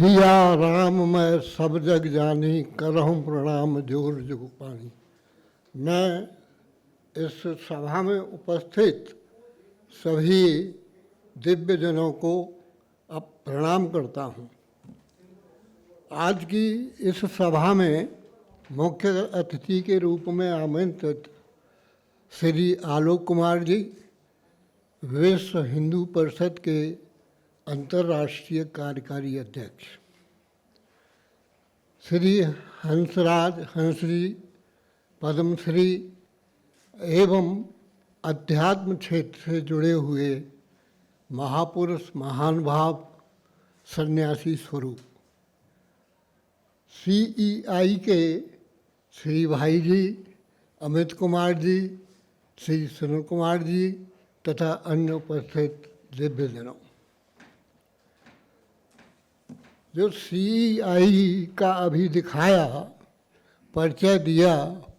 सिया राम मैं सब जग जानी, करहूँ प्रणाम जोर जुग पानी। मैं इस सभा में उपस्थित सभी दिव्यजनों को अब प्रणाम करता हूँ। आज की इस सभा में मुख्य अतिथि के रूप में आमंत्रित श्री आलोक कुमार जी, विश्व हिंदू परिषद के अंतर्राष्ट्रीय कार्यकारी अध्यक्ष, श्री हंस जी, पद्मश्री एवं अध्यात्म क्षेत्र से जुड़े हुए महापुरुष, महानुभाव, सन्यासी स्वरूप, CEI के श्री भाई जी, अमित कुमार जी, श्री सुनील कुमार जी तथा अन्य उपस्थित दिव्यजनों। जो CEI का अभी दिखाया, परिचय दिया,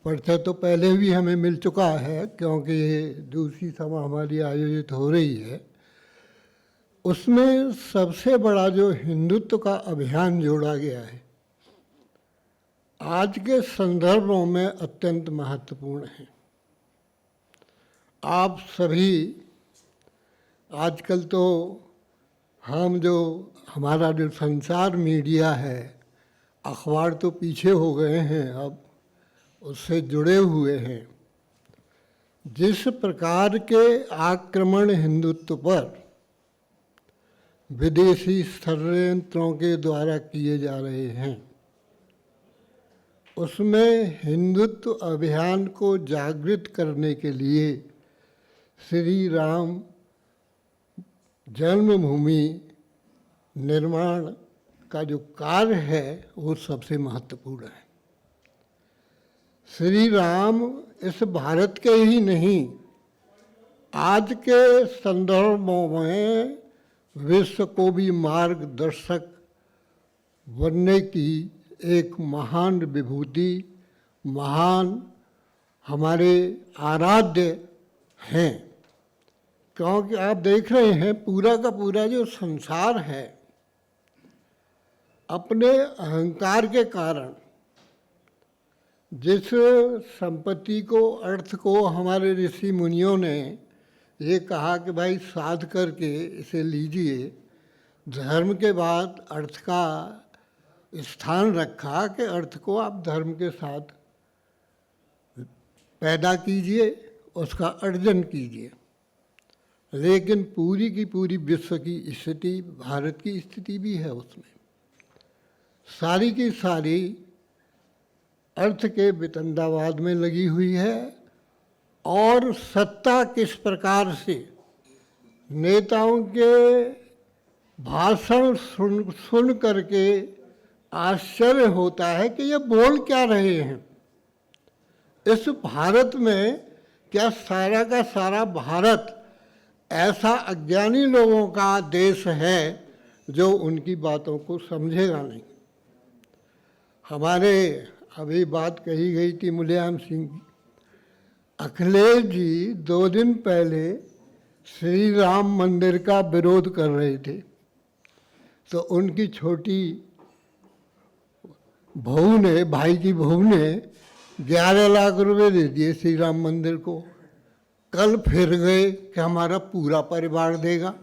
परिचय तो पहले भी हमें मिल चुका है क्योंकि ये दूसरी सभा हमारी आयोजित हो रही है। उसमें सबसे बड़ा जो हिंदुत्व का अभियान जोड़ा गया है, आज के संदर्भों में अत्यंत महत्वपूर्ण है। आप सभी आजकल तो हमारा जो संचार मीडिया है, अखबार तो पीछे हो गए हैं, अब उससे जुड़े हुए हैं। जिस प्रकार के आक्रमण हिंदुत्व पर विदेशी षड्यंत्रों के द्वारा किए जा रहे हैं, उसमें हिंदुत्व अभियान को जागृत करने के लिए श्री राम जन्मभूमि निर्माण का जो कार्य है वो सबसे महत्वपूर्ण है। श्री राम इस भारत के ही नहीं, आज के संदर्भों में विश्व को भी मार्गदर्शक बनने की एक महान विभूति, महान हमारे आराध्य हैं। क्योंकि आप देख रहे हैं पूरा का पूरा जो संसार है, अपने अहंकार के कारण जिस संपत्ति को, अर्थ को हमारे ऋषि मुनियों ने ये कहा कि भाई साध करके इसे लीजिए, धर्म के बाद अर्थ का स्थान रखा कि अर्थ को आप धर्म के साथ पैदा कीजिए, उसका अर्जन कीजिए। लेकिन पूरी की पूरी विश्व की स्थिति, भारत की स्थिति भी है उसमें, सारी की सारी अर्थ के वितंडावाद में लगी हुई है। और सत्ता किस प्रकार से नेताओं के भाषण सुन करके आश्चर्य होता है कि ये बोल क्या रहे हैं। इस भारत में क्या सारा का सारा भारत ऐसा अज्ञानी लोगों का देश है जो उनकी बातों को समझेगा नहीं। हमारे अभी बात कही गई थी मुलायम सिंह की, अखिलेश जी 2 दिन पहले श्री राम मंदिर का विरोध कर रहे थे, तो उनकी छोटी बहू ने, भाई की बहू ने 11 लाख रुपए दे दिए श्री राम मंदिर को। कल फिर गए कि हमारा पूरा परिवार देगा।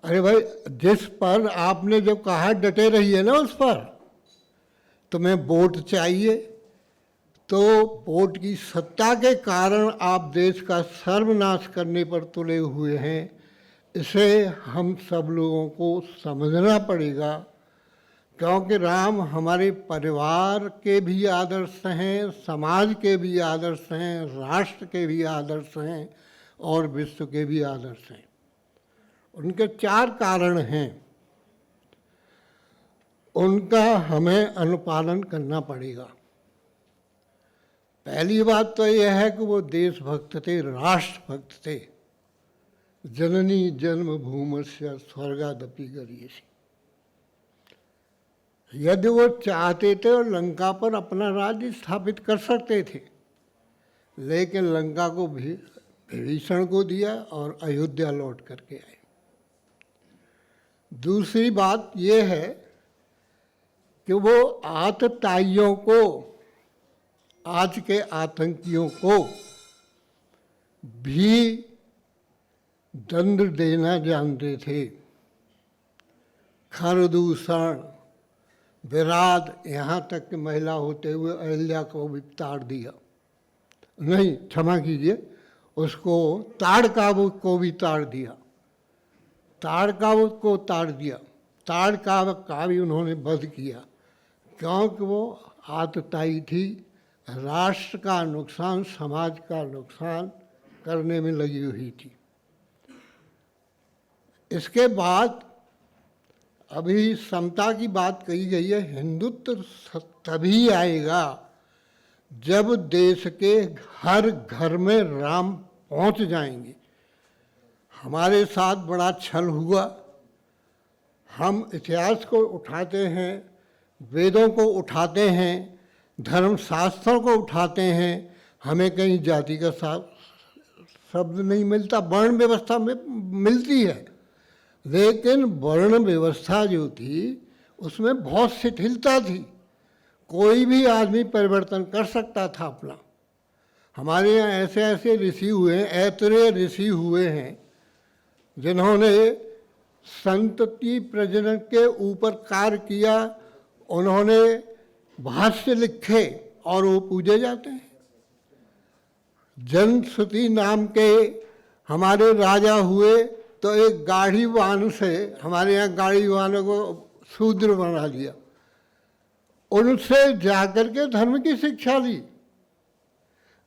अरे भाई, जिस पर आपने जो कहा डटे रहिए ना, उस पर तुम्हें वोट चाहिए, तो वोट की सत्ता के कारण आप देश का सर्वनाश करने पर तुले हुए हैं। इसे हम सब लोगों को समझना पड़ेगा, क्योंकि राम हमारे परिवार के भी आदर्श हैं, समाज के भी आदर्श हैं, राष्ट्र के भी आदर्श हैं और विश्व के भी आदर्श हैं। उनके 4 कारण हैं, उनका हमें अनुपालन करना पड़ेगा। पहली बात तो यह है कि वो देशभक्त थे, राष्ट्रभक्त थे। जननी जन्मभूमस्य स्वर्गादपि गरीयसी। यदि वो चाहते थे और लंका पर अपना राज्य स्थापित कर सकते थे, लेकिन लंका को भी विभीषण को दिया और अयोध्या लौट करके आए। दूसरी बात ये है कि वो आतताइयों को, आज के आतंकियों को भी दंड देना जानते थे। खरदूषण, विराट, यहाँ तक कि महिला होते हुए अहिल्या को भी ताड़ दिया, नहीं क्षमा कीजिए, उसको ताड़कावत को भी ताड़ दिया, ताड़कावत को ताड़ दिया, ताड़कावत का भी उन्होंने वध किया, क्योंकि वो आतताई थी, राष्ट्र का नुकसान, समाज का नुकसान करने में लगी हुई थी। इसके बाद अभी समता की बात कही गई है। हिंदुत्व तभी आएगा जब देश के हर घर में राम पहुंच जाएंगे। हमारे साथ बड़ा छल हुआ। हम इतिहास को उठाते हैं, वेदों को उठाते हैं, धर्मशास्त्रों को उठाते हैं, हमें कहीं जाति का शब्द नहीं मिलता। वर्ण व्यवस्था में मिलती है, लेकिन वर्ण व्यवस्था जो थी उसमें बहुत शिथिलता थी। कोई भी आदमी परिवर्तन कर सकता था अपना। हमारे यहाँ ऐसे ऐसे ऋषि हुए हैं, ऐतरेय ऋषि हुए हैं, जिन्होंने संतति प्रजनन के ऊपर कार्य किया। उन्होंने भाष्य लिखे और वो पूजे जाते हैं। जनश्रुति नाम के हमारे राजा हुए, तो एक गाड़ीवान से, हमारे यहाँ गाड़ीवानों को शूद्र बना दिया। उनसे जाकर के धर्म की शिक्षा ली,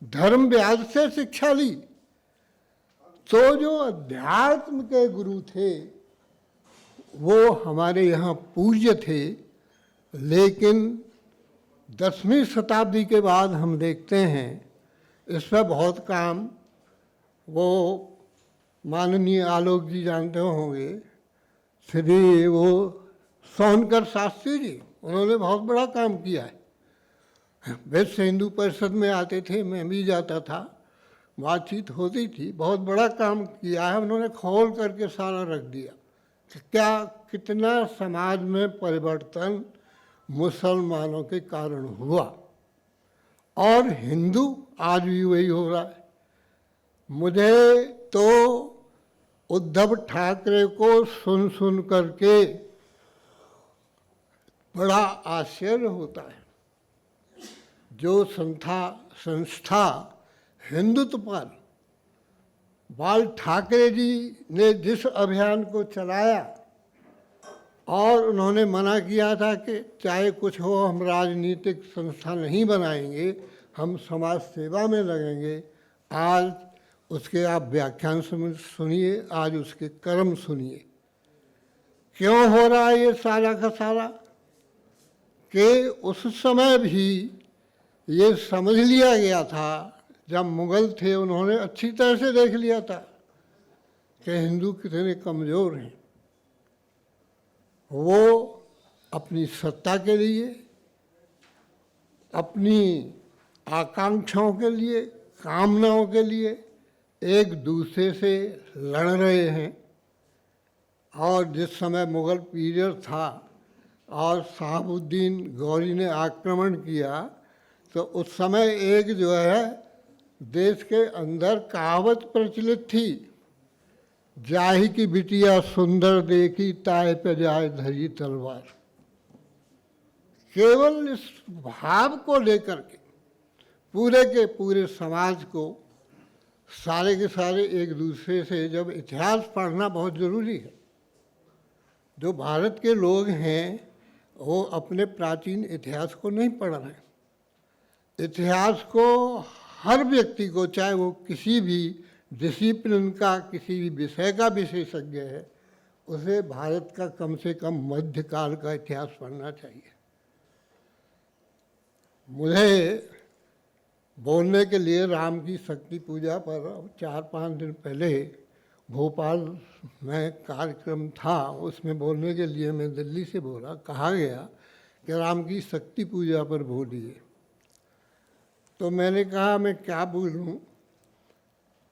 धर्म व्यास से शिक्षा ली। तो जो अध्यात्म के गुरु थे वो हमारे यहाँ पूज्य थे, लेकिन 10वीं शताब्दी के बाद हम देखते हैं इस पर बहुत काम, वो माननीय आलोक जी जानते होंगे, श्री वो सोनकर शास्त्री जी, उन्होंने बहुत बड़ा काम किया है। वैसे हिंदू परिषद में आते थे, मैं भी जाता था, बातचीत होती थी। बहुत बड़ा काम किया है उन्होंने, खोल करके सारा रख दिया कि क्या कितना समाज में परिवर्तन मुसलमानों के कारण हुआ, और हिंदू आज भी वही हो रहा है। मुझे तो उद्धव ठाकरे को सुन सुन करके बड़ा आश्चर्य होता है। जो संस्था हिंदुत्व पर बाल ठाकरे जी ने जिस अभियान को चलाया, और उन्होंने मना किया था कि चाहे कुछ हो हम राजनीतिक संस्था नहीं बनाएंगे, हम समाज सेवा में लगेंगे। आज उसके आप व्याख्यान सुनिए, आज उसके कर्म सुनिए। क्यों हो रहा है ये सारा का सारा? कि उस समय भी ये समझ लिया गया था, जब मुगल थे उन्होंने अच्छी तरह से देख लिया था कि हिंदू कितने कमज़ोर हैं। वो अपनी सत्ता के लिए, अपनी आकांक्षाओं के लिए, कामनाओं के लिए एक दूसरे से लड़ रहे हैं। और जिस समय मुगल पीरियड था और शहाबुद्दीन गौरी ने आक्रमण किया, तो उस समय एक जो है देश के अंदर कहावत प्रचलित थी, जाहि की बिटिया सुंदर देखी ताय पे जाए धरी तलवार। केवल इस भाव को लेकर के पूरे के पूरे समाज को, सारे के सारे एक दूसरे से, जब इतिहास पढ़ना बहुत ज़रूरी है। जो भारत के लोग हैं वो अपने प्राचीन इतिहास को नहीं पढ़ रहे। इतिहास को हर व्यक्ति को, चाहे वो किसी भी डिसिप्लिन का, किसी भी विषय का विशेषज्ञ है, उसे भारत का कम से कम मध्यकाल का इतिहास पढ़ना चाहिए। मुझे बोलने के लिए राम की शक्ति पूजा पर 4-5 दिन पहले भोपाल में कार्यक्रम था, उसमें बोलने के लिए मैं दिल्ली से बोला। कहा गया कि राम की शक्ति पूजा पर बोलिए। तो मैंने कहा मैं क्या बोलूं?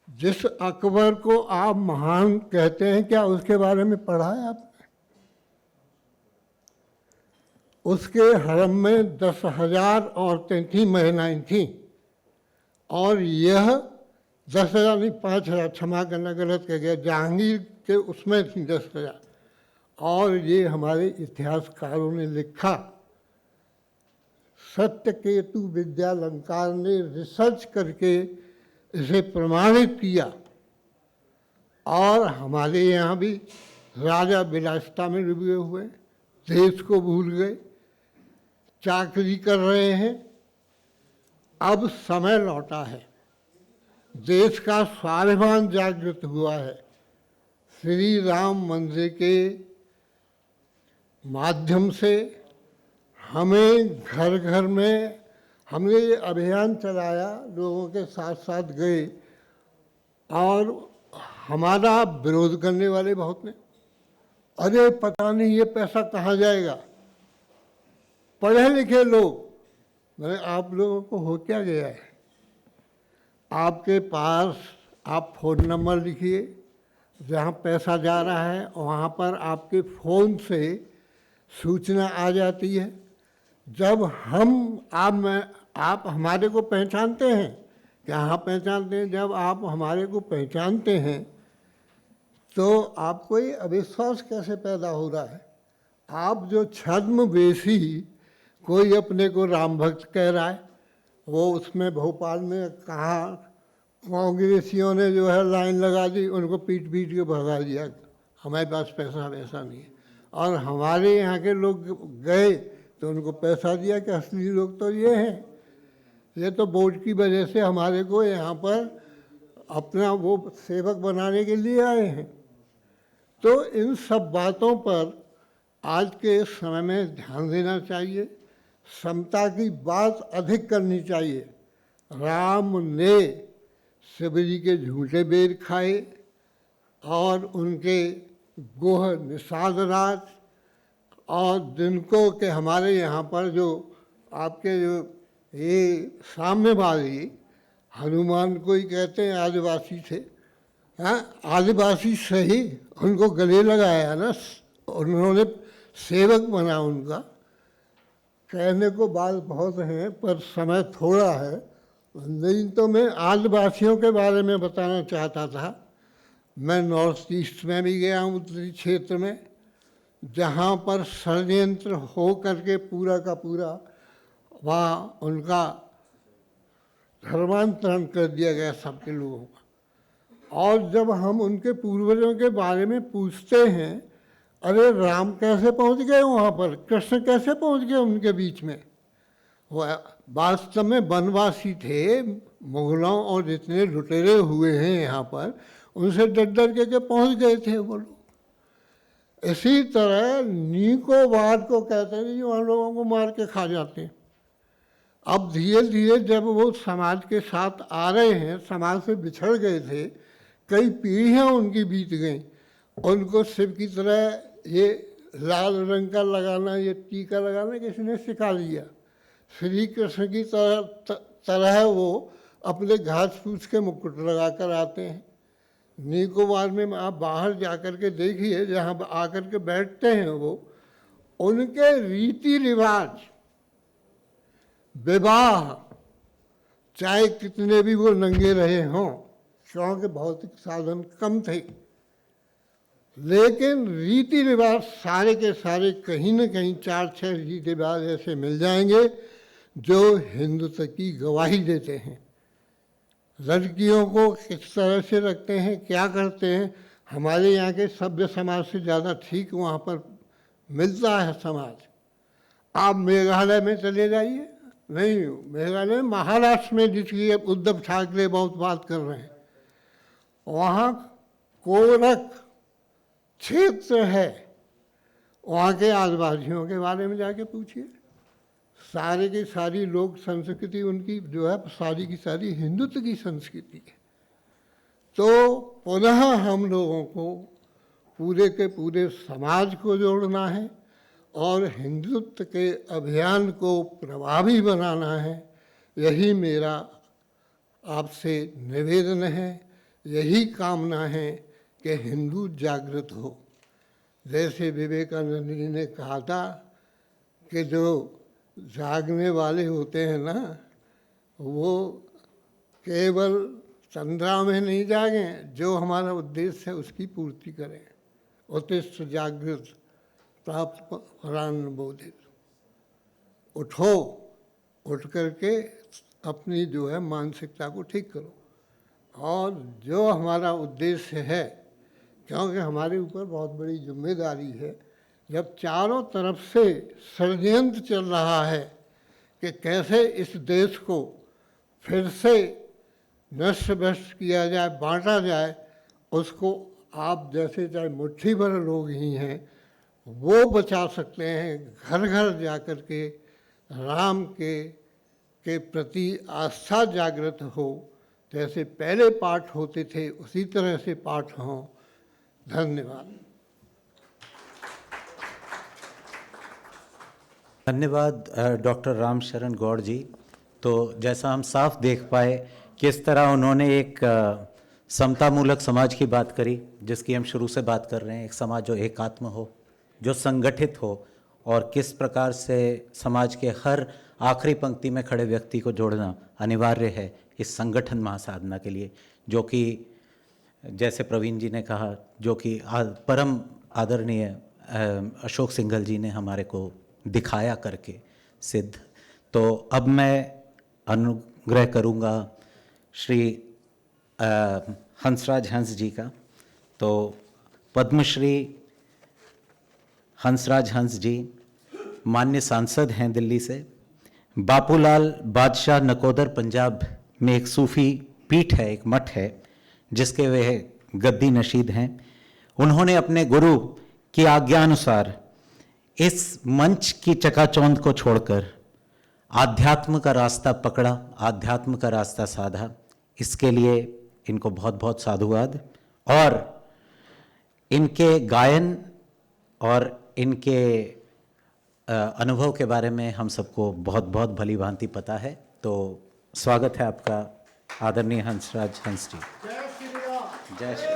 जिस अकबर को आप महान कहते हैं, क्या उसके बारे में पढ़ा है आपने? उसके हरम में 10,000 औरतें थीं, महिलाएं थीं, और यह 10,000 नहीं, 5,000, क्षमा करना गलत कह गया, जहांगीर के उसमें थी 10,000। और ये हमारे इतिहासकारों ने लिखा, सत्यकेतु विद्यालंकार ने रिसर्च करके इसे प्रमाणित किया। और हमारे यहाँ भी राजा विलासिता में डूबे हुए, देश को भूल गए, चाकरी कर रहे हैं। अब समय लौटा है, देश का स्वाभिमान जागृत हुआ है। श्री राम मंदिर के माध्यम से हमें घर घर में, हमने ये अभियान चलाया, लोगों के साथ साथ गए, और हमारा विरोध करने वाले बहुत ने, अरे पता नहीं ये पैसा कहाँ जाएगा। पढ़े लिखे लोग, मैंने आप लोगों को हो क्या गया है, आपके पास आप फ़ोन नंबर लिखिए, जहाँ पैसा जा रहा है वहाँ पर आपके फ़ोन से सूचना आ जाती है। जब आप हमारे को पहचानते हैं, कहाँ पहचानते हैं, जब आप हमारे को पहचानते हैं तो आपको ये अविश्वास कैसे पैदा हो रहा है। आप जो छद्मवेशी, कोई अपने को राम भक्त कह रहा है, वो उसमें भोपाल में कहा कांग्रेसियों ने जो है लाइन लगा दी, उनको पीट पीट के भगा दिया, हमारे पास पैसा वैसा नहीं है। और हमारे यहाँ के लोग गए तो उनको पैसा दिया कि असली लोग तो ये हैं, ये तो वोट की वजह से हमारे को यहाँ पर अपना वो सेवक बनाने के लिए आए हैं। तो इन सब बातों पर आज के समय में ध्यान देना चाहिए, समता की बात अधिक करनी चाहिए। राम ने शिव जी के झूठे बेर खाए और उनके गोह निषाद राज, और जिनको के हमारे यहाँ पर जो आपके जो ये साम्यवादी हनुमान को ही कहते हैं, आदिवासी थे, हाँ आदिवासी सही, उनको गले लगाया ना, उन्होंने सेवक बना उनका। कहने को बात बहुत हैं पर समय थोड़ा है, नहीं तो मैं आदिवासियों के बारे में बताना चाहता था। मैं नॉर्थ ईस्ट में भी गया हूँ, उत्तरी क्षेत्र में, जहाँ पर षड्यंत्र हो करके पूरा का पूरा वहाँ उनका धर्मांतरण कर दिया गया सबके लोगों का। और जब हम उनके पूर्वजों के बारे में पूछते हैं, अरे राम कैसे पहुँच गए वहाँ पर, कृष्ण कैसे पहुँच गए उनके बीच में, वो वास्तव में वनवासी थे, मुगलों और जितने लुटेरे हुए हैं यहाँ पर, उनसे डर डर के पहुँच गए थे वो लोग। इसी तरह निकोबार को कहते हैं कि वहाँ लोगों को मार के खा जाते हैं। अब धीरे धीरे जब वो समाज के साथ आ रहे हैं, समाज से बिछड़ गए थे, कई पीढ़ियाँ उनकी बीत गईं, उनको शिव की तरह ये लाल रंग का लगाना, ये टीका लगाना किसी ने सिखा दिया। श्री कृष्ण की तरह वो अपने घास फूस के मुकुट लगा कर आते हैं। निकोबार में आप बाहर जा कर के देखिए, जहाँ आकर के बैठते हैं वो, उनके रीति रिवाज, विवाह, चाहे कितने भी वो नंगे रहे हों, क्योंकि भौतिक साधन कम थे, लेकिन रीति रिवाज सारे के सारे कहीं न कहीं 4-6 रीति रिवाज ऐसे मिल जाएंगे जो हिंदुत्व की गवाही देते हैं। लड़कियों को किस तरह से रखते हैं, क्या करते हैं, हमारे यहाँ के सभ्य समाज से ज़्यादा ठीक वहाँ पर मिलता है समाज। आप मेघालय में चले जाइए, नहीं मेघालय, महाराष्ट्र में जिसकी उद्धव ठाकरे बहुत बात कर रहे हैं, वहाँ कोरक क्षेत्र है, वहाँ के आदिवासियों के बारे में जाके पूछिए, सारे की सारी लोक संस्कृति उनकी जो है सारी की सारी हिंदुत्व की संस्कृति है। तो पुनः हम लोगों को पूरे के पूरे समाज को जोड़ना है और हिंदुत्व के अभियान को प्रभावी बनाना है। यही मेरा आपसे निवेदन है, यही कामना है कि हिंदू जागृत हो। जैसे विवेकानंद जी ने कहा था कि जो जागने वाले होते हैं ना, वो केवल तंद्रा में नहीं जागें, जो हमारा उद्देश्य है उसकी पूर्ति करें। उत्तिष्ठ जागृत प्राप्त परान्न बोधित। उठो, उठ करके अपनी जो है मानसिकता को ठीक करो। और जो हमारा उद्देश्य है, क्योंकि हमारे ऊपर बहुत बड़ी जिम्मेदारी है, जब चारों तरफ से षड्यंत्र चल रहा है कि कैसे इस देश को फिर से नष्ट भ्रष्ट किया जाए, बांटा जाए, उसको आप जैसे चाहे मुट्ठी भर लोग ही हैं वो बचा सकते हैं। घर घर जा कर के राम के प्रति आस्था जागृत हो, जैसे पहले पाठ होते थे उसी तरह से पाठ हों। धन्यवाद। धन्यवाद डॉक्टर रामशरण गौड़ जी। तो जैसा हम साफ देख पाए किस तरह उन्होंने एक समतामूलक समाज की बात करी, जिसकी हम शुरू से बात कर रहे हैं। एक समाज जो एकात्म हो, जो संगठित हो, और किस प्रकार से समाज के हर आखिरी पंक्ति में खड़े व्यक्ति को जोड़ना अनिवार्य है इस संगठन महासाधना के लिए, जो कि जैसे प्रवीण जी ने कहा, जो कि परम आदरणीय अशोक सिंघल जी ने हमारे को दिखाया करके सिद्ध। तो अब मैं अनुग्रह करूँगा श्री हंसराज हंस जी का। तो पद्मश्री हंसराज हंस जी मान्य सांसद हैं दिल्ली से। बापूलाल बादशाह नकोदर पंजाब में एक सूफी पीठ है, एक मठ है, जिसके वे गद्दी नशीद हैं। उन्होंने अपने गुरु की आज्ञा अनुसार इस मंच की चकाचौंध को छोड़कर आध्यात्म का रास्ता पकड़ा, आध्यात्म का रास्ता साधा। इसके लिए इनको बहुत बहुत साधुवाद। और इनके गायन और इनके अनुभव के बारे में हम सबको बहुत बहुत भली भांति पता है। तो स्वागत है आपका आदरणीय हंसराज हंस जी। जय श्री राम। जय श्री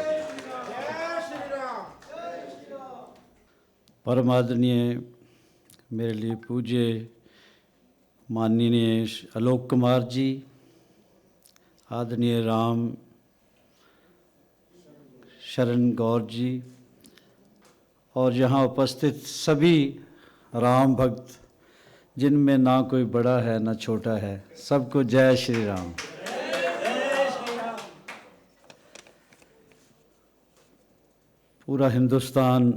राम। जय श्री राम। परम आदरणीय मेरे लिए पूज्य माननीय आलोक कुमार जी, आदरणीय राम शरण गौर जी, और यहाँ उपस्थित सभी राम भक्त, जिनमें ना कोई बड़ा है ना छोटा है, सबको जय श्री राम। पूरा हिंदुस्तान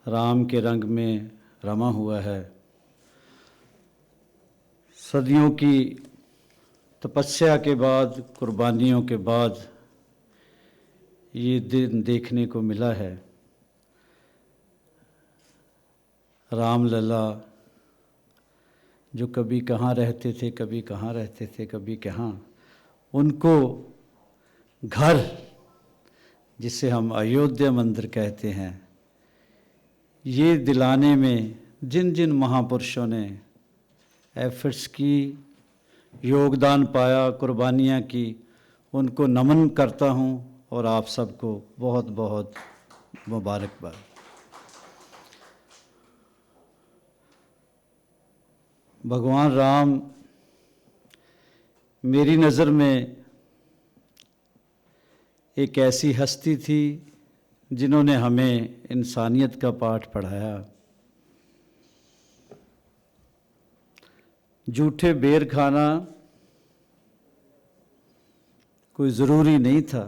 राम के रंग में रमा हुआ है। सदियों की तपस्या के बाद, कुर्बानियों के बाद ये दिन देखने को मिला है। रामलला जो कभी कहाँ रहते थे, कभी कहाँ रहते थे, कभी कहाँ, उनको घर, जिसे हम अयोध्या मंदिर कहते हैं, ये दिलाने में जिन जिन महापुरुषों ने एफर्ट्स की, योगदान पाया, कुर्बानियाँ की, उनको नमन करता हूँ और आप सबको बहुत बहुत मुबारकबाद। भगवान राम मेरी नज़र में एक ऐसी हस्ती थी जिन्होंने हमें इंसानियत का पाठ पढ़ाया। झूठे बेर खाना कोई ज़रूरी नहीं था,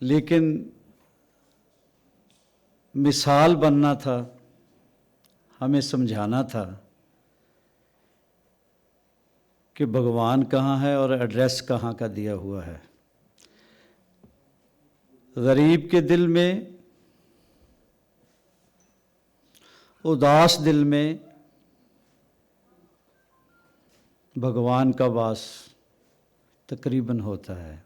लेकिन मिसाल बनना था, हमें समझाना था कि भगवान कहाँ है और एड्रेस कहाँ का दिया हुआ है। गरीब के दिल में, उदास दिल में भगवान का वास तकरीबन होता है।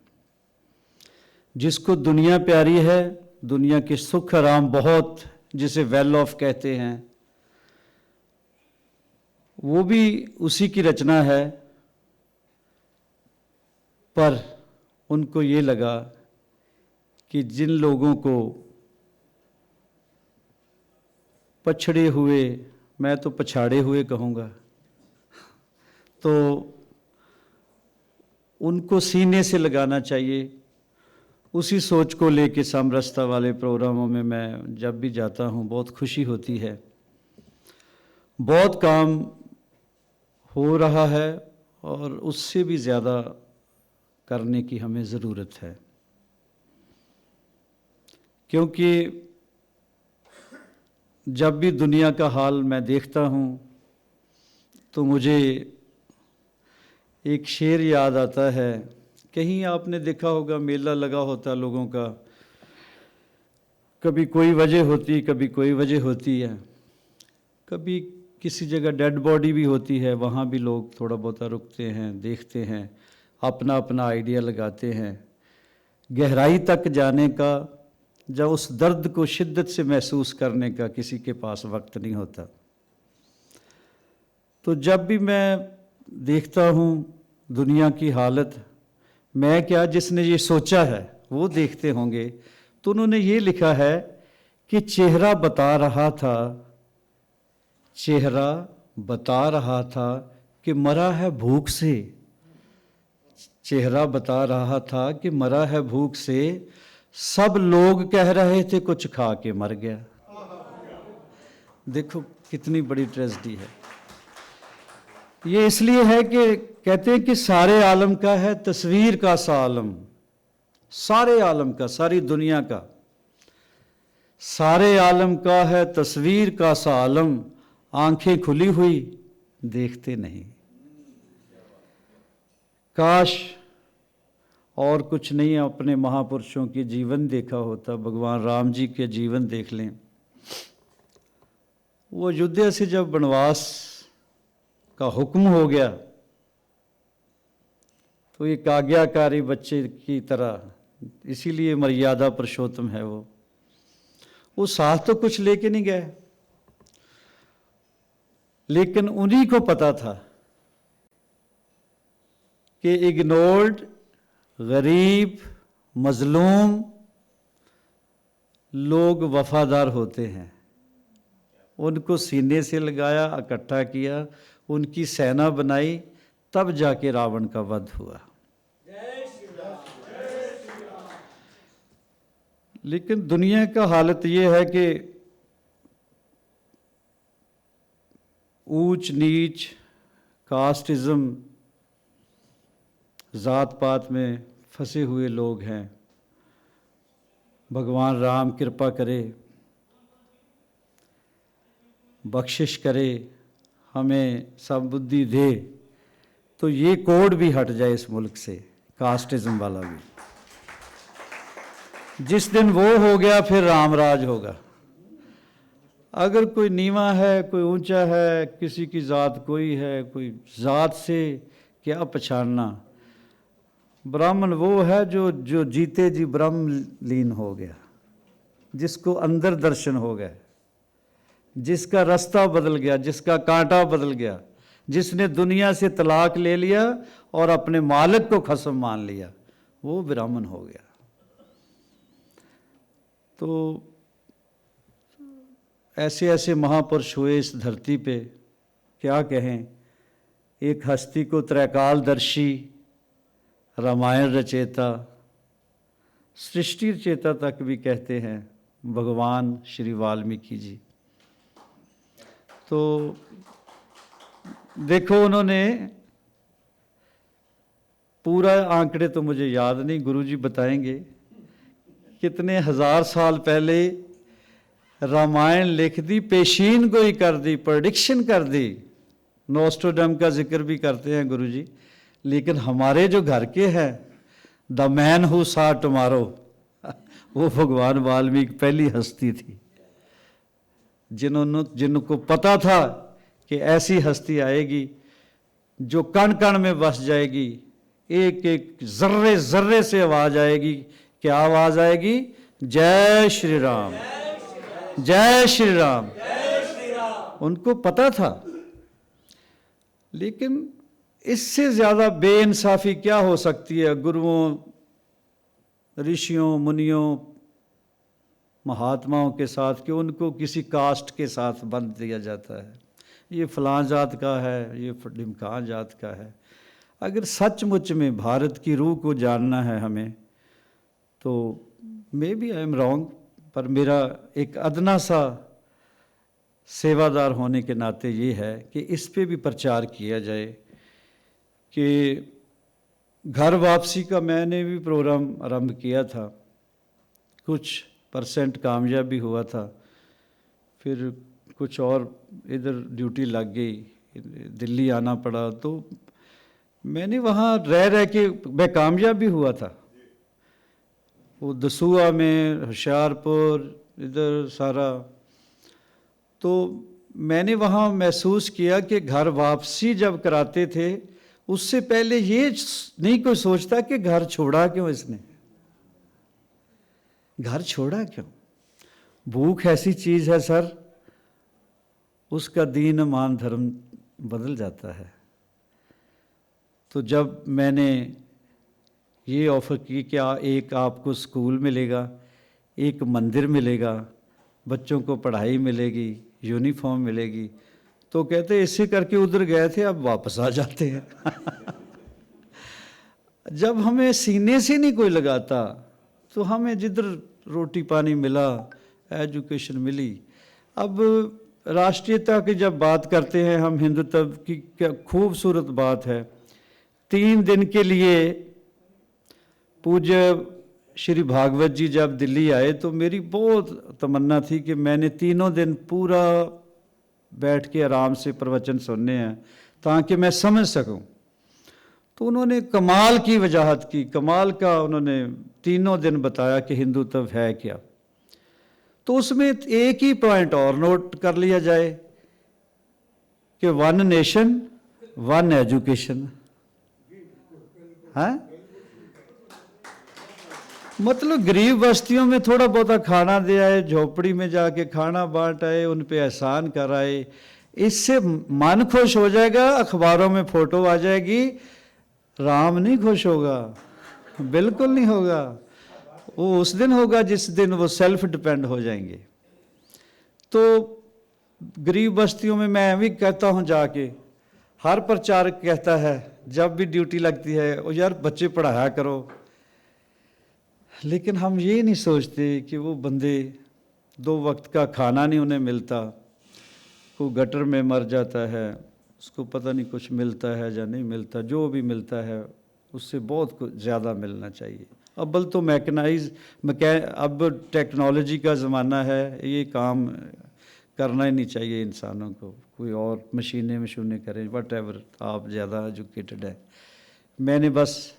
जिसको दुनिया प्यारी है, दुनिया के सुख आराम बहुत, जिसे वेल ऑफ कहते हैं, वो भी उसी की रचना है। पर उनको ये लगा कि जिन लोगों को पछड़े हुए, मैं तो पछाड़े हुए कहूँगा, तो उनको सीने से लगाना चाहिए। उसी सोच को लेके समरसता वाले प्रोग्रामों में मैं जब भी जाता हूँ बहुत खुशी होती है। बहुत काम हो रहा है और उससे भी ज़्यादा करने की हमें ज़रूरत है, क्योंकि जब भी दुनिया का हाल मैं देखता हूँ तो मुझे एक शेर याद आता है। कहीं आपने देखा होगा, मेला लगा होता लोगों का, कभी कोई वजह होती, कभी कोई वजह होती है, कभी किसी जगह डेड बॉडी भी होती है, वहाँ भी लोग थोड़ा बहुत रुकते हैं, देखते हैं, अपना अपना आइडिया लगाते हैं। गहराई तक जाने का, जब उस दर्द को शिद्दत से महसूस करने का किसी के पास वक्त नहीं होता। तो जब भी मैं देखता हूँ दुनिया की हालत, मैं क्या, जिसने ये सोचा है वो देखते होंगे, तो उन्होंने ये लिखा है कि चेहरा बता रहा था, चेहरा बता रहा था कि मरा है भूख से, चेहरा बता रहा था कि मरा है भूख से, सब लोग कह रहे थे कुछ खा के मर गया। देखो कितनी बड़ी ट्रेजेडी है। ये इसलिए है कि कहते हैं कि सारे आलम का है तस्वीर का सा आलम, सारे आलम का, सारी दुनिया का, सारे आलम का है तस्वीर का सा आलम, आंखें खुली हुई देखते नहीं। काश और कुछ नहीं, अपने महापुरुषों के जीवन देखा होता। भगवान राम जी के जीवन देख लें। वो अयोध्या से जब वनवास का हुक्म हो गया तो एक आज्ञाकारी बच्चे की तरह, इसीलिए मर्यादा पुरुषोत्तम है वो साथ तो कुछ लेके नहीं गए, लेकिन उन्हीं को पता था कि इग्नोर्ड, गरीब, मजलूम लोग वफादार होते हैं। उनको सीने से लगाया, इकट्ठा किया, उनकी सेना बनाई, तब जाके रावण का वध हुआ। लेकिन दुनिया का हालत ये है कि ऊंच नीच, कास्टिज्म, ज़ात पात में फंसे हुए लोग हैं। भगवान राम कृपा करे, बख्शिश करे, हमें सब बुद्धि दे, तो ये कोड भी हट जाए इस मुल्क से, कास्टिज्म वाला भी। जिस दिन वो हो गया फिर रामराज होगा। अगर कोई नीवा है, कोई ऊंचा है, किसी की ज़ात कोई है, कोई ज़ात से क्या पछाड़ना। ब्राह्मण वो है जो जीते जी ब्रह्म लीन हो गया, जिसको अंदर दर्शन हो गया, जिसका रास्ता बदल गया, जिसका कांटा बदल गया, जिसने दुनिया से तलाक ले लिया और अपने मालिक को खसम मान लिया, वो ब्राह्मण हो गया। तो ऐसे ऐसे महापुरुष हुए इस धरती पे, क्या कहें। एक हस्ती को त्रैकालदर्शी, रामायण रचेता, सृष्टि रचेता तक भी कहते हैं, भगवान श्री वाल्मीकि जी। तो देखो, उन्होंने पूरा आंकड़े तो मुझे याद नहीं, गुरुजी बताएंगे, कितने हजार साल पहले रामायण लिख दी, पेशीन को ही कर दी, प्रेडिक्शन कर दी। नोस्ट्राडम का जिक्र भी करते हैं गुरुजी। लेकिन हमारे जो घर के हैं, द मैन हु सा टुमारो, वो भगवान वाल्मीकि पहली हस्ती थी, जिनको पता था कि ऐसी हस्ती आएगी जो कण कण में बस जाएगी, एक एक जर्रे जर्रे से आवाज आएगी। क्या आवाज आएगी? जय श्री राम, जय श्री राम। उनको पता था। लेकिन इससे ज्यादा बेइंसाफी क्या हो सकती है गुरुओं, ऋषियों, मुनियों, महात्माओं के साथ कि उनको किसी कास्ट के साथ बंध दिया जाता है, ये फलां जात का है, ये ढिमकां जात का है। अगर सचमुच में भारत की रूह को जानना है हमें, तो maybe I am wrong, पर मेरा एक अदना सा सेवादार होने के नाते ये है कि इस पे भी प्रचार किया जाए कि घर वापसी का मैंने भी प्रोग्राम आरंभ किया था, कुछ परसेंट कामयाब भी हुआ था, फिर कुछ और इधर ड्यूटी लग गई, दिल्ली आना पड़ा, तो मैंने वहाँ रह के मैं कामयाब भी हुआ था। वो दसूआ में, होशियारपुर, इधर सारा, तो मैंने वहाँ महसूस किया कि घर वापसी जब कराते थे उससे पहले ये नहीं कोई सोचता कि घर छोड़ा क्यों इसने, घर छोड़ा क्यों। भूख ऐसी चीज़ है सर, उसका दीन मान धर्म बदल जाता है। तो जब मैंने ये ऑफ़र की कि एक आपको स्कूल मिलेगा, एक मंदिर मिलेगा, बच्चों को पढ़ाई मिलेगी, यूनिफॉर्म मिलेगी, तो कहते ऐसे करके उधर गए थे, अब वापस आ जाते हैं। जब हमें सीने से नहीं कोई लगाता, तो हमें जिधर रोटी पानी मिला, एजुकेशन मिली। अब राष्ट्रीयता की जब बात करते हैं हम, हिंदुत्व की क्या खूबसूरत बात है। 3 दिन के लिए पूज्य श्री भागवत जी जब दिल्ली आए तो मेरी बहुत तमन्ना थी कि मैंने 3 दिन पूरा बैठ के आराम से प्रवचन सुनने हैं ताकि मैं समझ सकूं। तो उन्होंने कमाल की वजाहत की, कमाल का उन्होंने 3 दिन बताया कि हिंदुत्व है क्या। तो उसमें एक ही पॉइंट और नोट कर लिया जाए कि 1 नेशन 1 एजुकेशन है। मतलब गरीब बस्तियों में थोड़ा बहुत खाना दे आए, झोपड़ी में जाके खाना बांट आए, उन पे एहसान कर आए, इससे मन खुश हो जाएगा, अखबारों में फोटो आ जाएगी। राम नहीं खुश होगा, बिल्कुल नहीं होगा। वो उस दिन होगा जिस दिन वो सेल्फ डिपेंड हो जाएंगे। तो गरीब बस्तियों में मैं भी कहता हूँ जाके, हर प्रचारक कहता है जब भी ड्यूटी लगती है, ओ यार बच्चे पढ़ाया करो, लेकिन हम ये नहीं सोचते कि वो बंदे 2 वक्त का खाना नहीं उन्हें मिलता, कोई गटर में मर जाता है, उसको पता नहीं कुछ मिलता है या नहीं मिलता, जो भी मिलता है उससे बहुत कुछ ज़्यादा मिलना चाहिए। अव्वल तो अब टेक्नोलॉजी का ज़माना है, ये काम करना ही नहीं चाहिए इंसानों को, कोई और मशीनें करें, वट एवर, आप ज़्यादा एजुकेटेड है। मैंने बस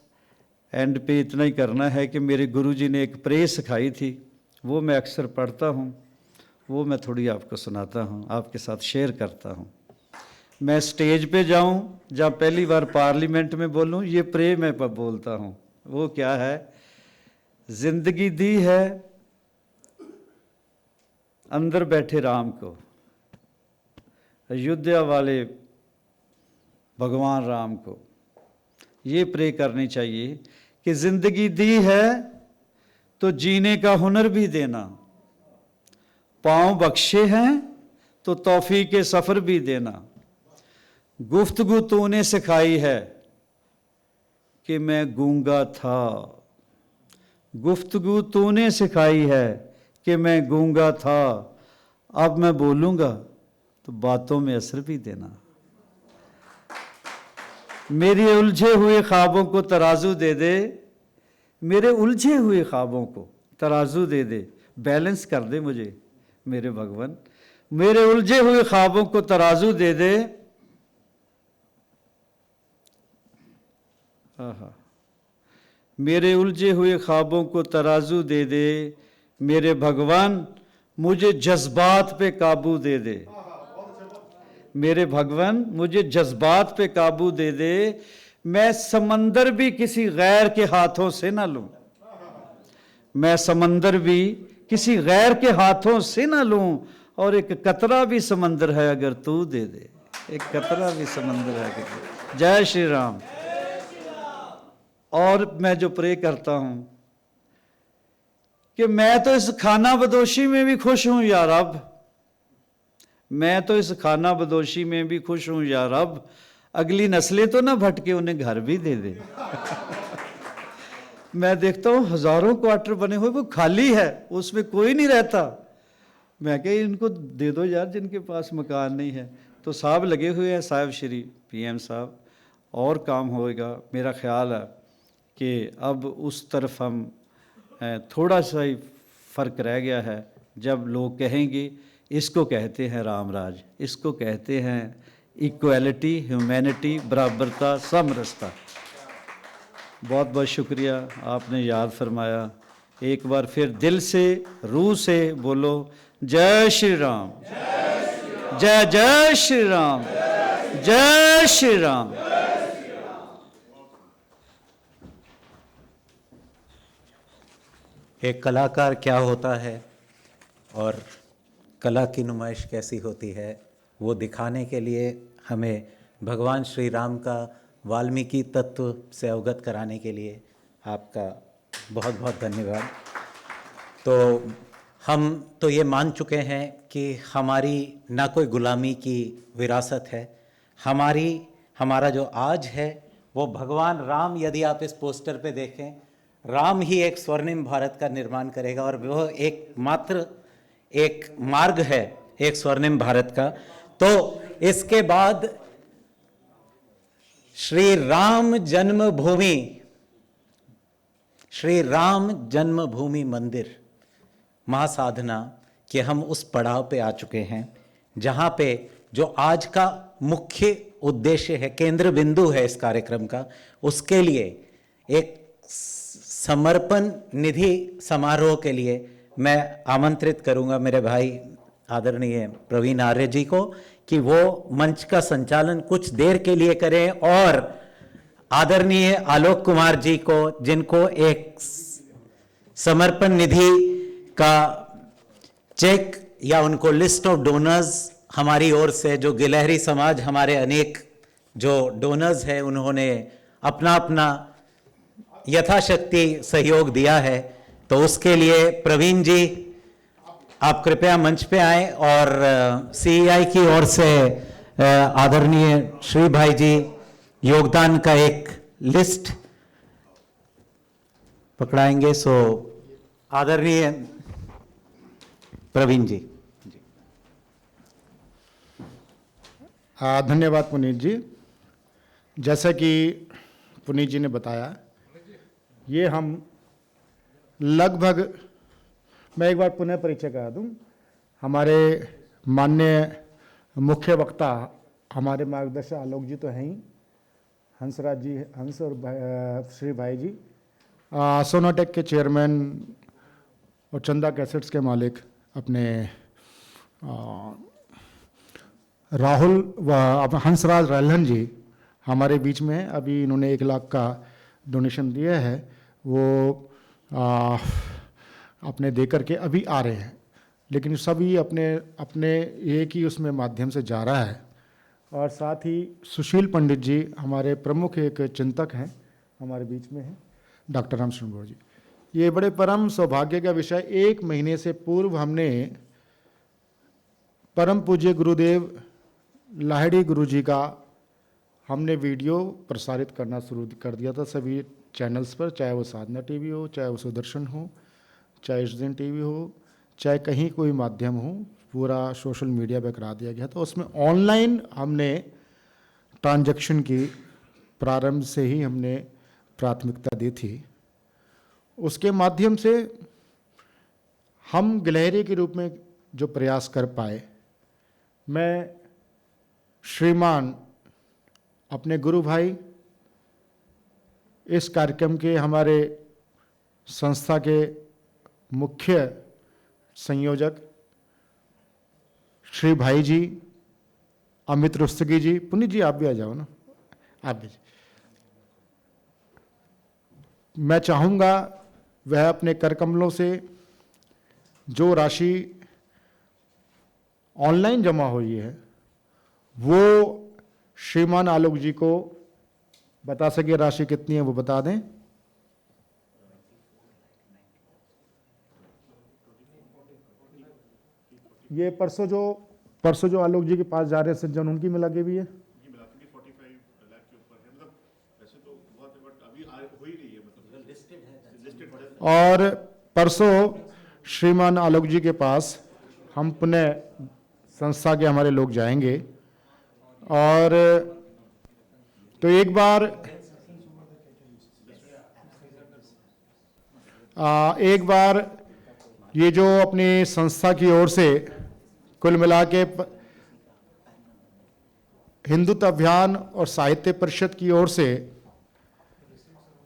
एंड पे इतना ही करना है कि मेरे गुरुजी ने एक प्रे सिखाई थी, वो मैं अक्सर पढ़ता हूँ, वो मैं थोड़ी आपको सुनाता हूँ, आपके साथ शेयर करता हूँ। मैं स्टेज पे जाऊँ जब पहली बार पार्लियामेंट में बोलूँ, ये प्रे मैं बोलता हूँ। वो क्या है? जिंदगी दी है अंदर बैठे राम को, अयोध्या वाले भगवान राम को। ये प्रे करनी चाहिए कि जिंदगी दी है तो जीने का हुनर भी देना, पाँव बख्शे हैं तो तौफीक के सफ़र भी देना, गुफ्तगू तूने सिखाई है कि मैं गूंगा था, गुफ्तगू तूने सिखाई है कि मैं गूंगा था, अब मैं बोलूँगा तो बातों में असर भी देना। मेरे उलझे हुए ख्वाबों को तराजू दे दे, मेरे उलझे हुए ख्वाबों को तराजू दे दे, बैलेंस कर दे मुझे मेरे भगवान। मेरे उलझे हुए ख्वाबों को तराजू दे दे, मेरे उलझे हुए ख्वाबों को तराजू दे दे, मेरे भगवान मुझे जज्बात पे काबू दे दे। मेरे भगवान मुझे जज्बात पे काबू दे दे, मैं समंदर भी किसी गैर के हाथों से ना लूं, मैं समंदर भी किसी गैर के हाथों से ना लूं, और एक कतरा भी समंदर है अगर तू दे दे, एक कतरा भी समंदर है अगर। जय श्री राम। और मैं जो प्रे करता हूं कि मैं तो इस खाना बदोशी में भी खुश हूं या रब, मैं तो इस खाना बदोशी में भी खुश हूं या रब, अगली नस्लें तो ना भटके, उन्हें घर भी दे दे। मैं देखता हूँ हजारों क्वार्टर बने हुए, वो खाली है, उसमें कोई नहीं रहता। मैं कह इनको दे दो यार जिनके पास मकान नहीं है। तो साहब लगे हुए हैं, साहब श्री पीएम साहब, और काम होएगा। मेरा ख्याल है कि अब उस तरफ हम थोड़ा सा ही फ़र्क रह गया है, जब लोग कहेंगे इसको कहते हैं रामराज, इसको कहते हैं इक्वालिटी, ह्यूमैनिटी, बराबरता, समरसता। बहुत बहुत शुक्रिया, आपने याद फरमाया। एक बार फिर दिल से, रूह से बोलो जय श्री राम, जय जय श्री राम, जय श्री राम। एक कलाकार क्या होता है और कला की नुमाइश कैसी होती है, वो दिखाने के लिए हमें भगवान श्री राम का वाल्मीकि तत्व से अवगत कराने के लिए आपका बहुत बहुत धन्यवाद। तो हम तो ये मान चुके हैं कि हमारी ना कोई गुलामी की विरासत है, हमारा जो आज है वो भगवान राम, यदि आप इस पोस्टर पे देखें, राम ही एक स्वर्णिम भारत का निर्माण करेगा और वह मात्र एक मार्ग है एक स्वर्णिम भारत का। तो इसके बाद श्री राम जन्मभूमि मंदिर महासाधना के हम उस पड़ाव पे आ चुके हैं जहां पे जो आज का मुख्य उद्देश्य है, केंद्र बिंदु है इस कार्यक्रम का, उसके लिए एक समर्पण निधि समारोह के लिए मैं आमंत्रित करूंगा मेरे भाई आदरणीय प्रवीण आर्य जी को कि वो मंच का संचालन कुछ देर के लिए करें, और आदरणीय आलोक कुमार जी को, जिनको एक समर्पण निधि का चेक या उनको लिस्ट ऑफ डोनर्स हमारी ओर से, जो गिलहरी समाज हमारे अनेक जो डोनर्स हैं उन्होंने अपना अपना यथाशक्ति सहयोग दिया है, तो उसके लिए प्रवीण जी आप कृपया मंच पे आएं और सीईआई की ओर से आदरणीय श्री भाई जी योगदान का एक लिस्ट पकड़ाएंगे। सो आदरणीय प्रवीण जी। धन्यवाद पुनीत जी। जैसा कि पुनीत जी ने बताया, ये हम लगभग, मैं एक बार पुनः परिचय करा दूं, हमारे माननीय मुख्य वक्ता हमारे मार्गदर्शक आलोक जी तो हैं ही, हंसराज जी, हंस और श्री भाई जी, सोनाटेक के चेयरमैन और चंदा कैसेट्स के मालिक अपने राहुल व हंसराज रैलन जी हमारे बीच में हैं। अभी इन्होंने 1 लाख का डोनेशन दिया है, वो अपने दे करके अभी आ रहे हैं, लेकिन सभी अपने अपने एक ही उसमें माध्यम से जा रहा है। और साथ ही सुशील पंडित जी हमारे प्रमुख एक चिंतक हैं, हमारे बीच में हैं, डॉक्टर रामचंद्र गौर जी। ये बड़े परम सौभाग्य का विषय, 1 महीने से पूर्व हमने परम पूज्य गुरुदेव लाहिड़ी गुरु जी का हमने वीडियो प्रसारित करना शुरू कर दिया था सभी चैनल्स पर, चाहे वो साधना टीवी हो, चाहे वो सुदर्शन हो, चाहे इश्दीन टीवी हो, चाहे कहीं कोई माध्यम हो, पूरा सोशल मीडिया पे करा दिया गया था। उसमें ऑनलाइन हमने ट्रांजैक्शन की प्रारंभ से ही हमने प्राथमिकता दी थी। उसके माध्यम से हम गिलहरी के रूप में जो प्रयास कर पाए, मैं श्रीमान अपने गुरु भाई, इस कार्यक्रम के हमारे संस्था के मुख्य संयोजक श्री भाई जी, अमित रुस्तगी जी, पुनीत जी आप भी आ जाओ ना, आप भी। मैं चाहूँगा वह अपने कर कमलों से जो राशि ऑनलाइन जमा हुई है वो श्रीमान आलोक जी को बता सके, राशि कितनी है वो बता दें। ये परसों जो आलोक जी के पास जा रहे हैं सज्जन, उनकी में लगे हुई है। और परसों श्रीमान आलोक जी के पास हम पुनः संस्था के हमारे लोग जाएंगे। और तो एक बार ये जो अपनी संस्था की ओर से कुल मिला के हिंदुत्व अभियान और साहित्य परिषद की ओर से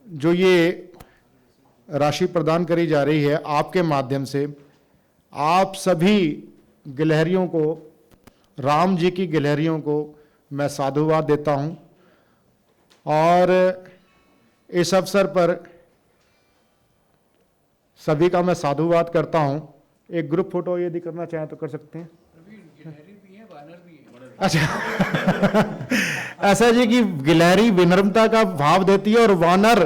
जो ये राशि प्रदान करी जा रही है, आपके माध्यम से आप सभी गिलहरियों को, राम जी की गिलहरियों को मैं साधुवाद देता हूं। और इस अवसर पर सभी का मैं साधुवाद करता हूं। एक ग्रुप फोटो यदि करना चाहें तो कर सकते हैं। अच्छा ऐसा जी कि गिलहरी विनम्रता का भाव देती है और वानर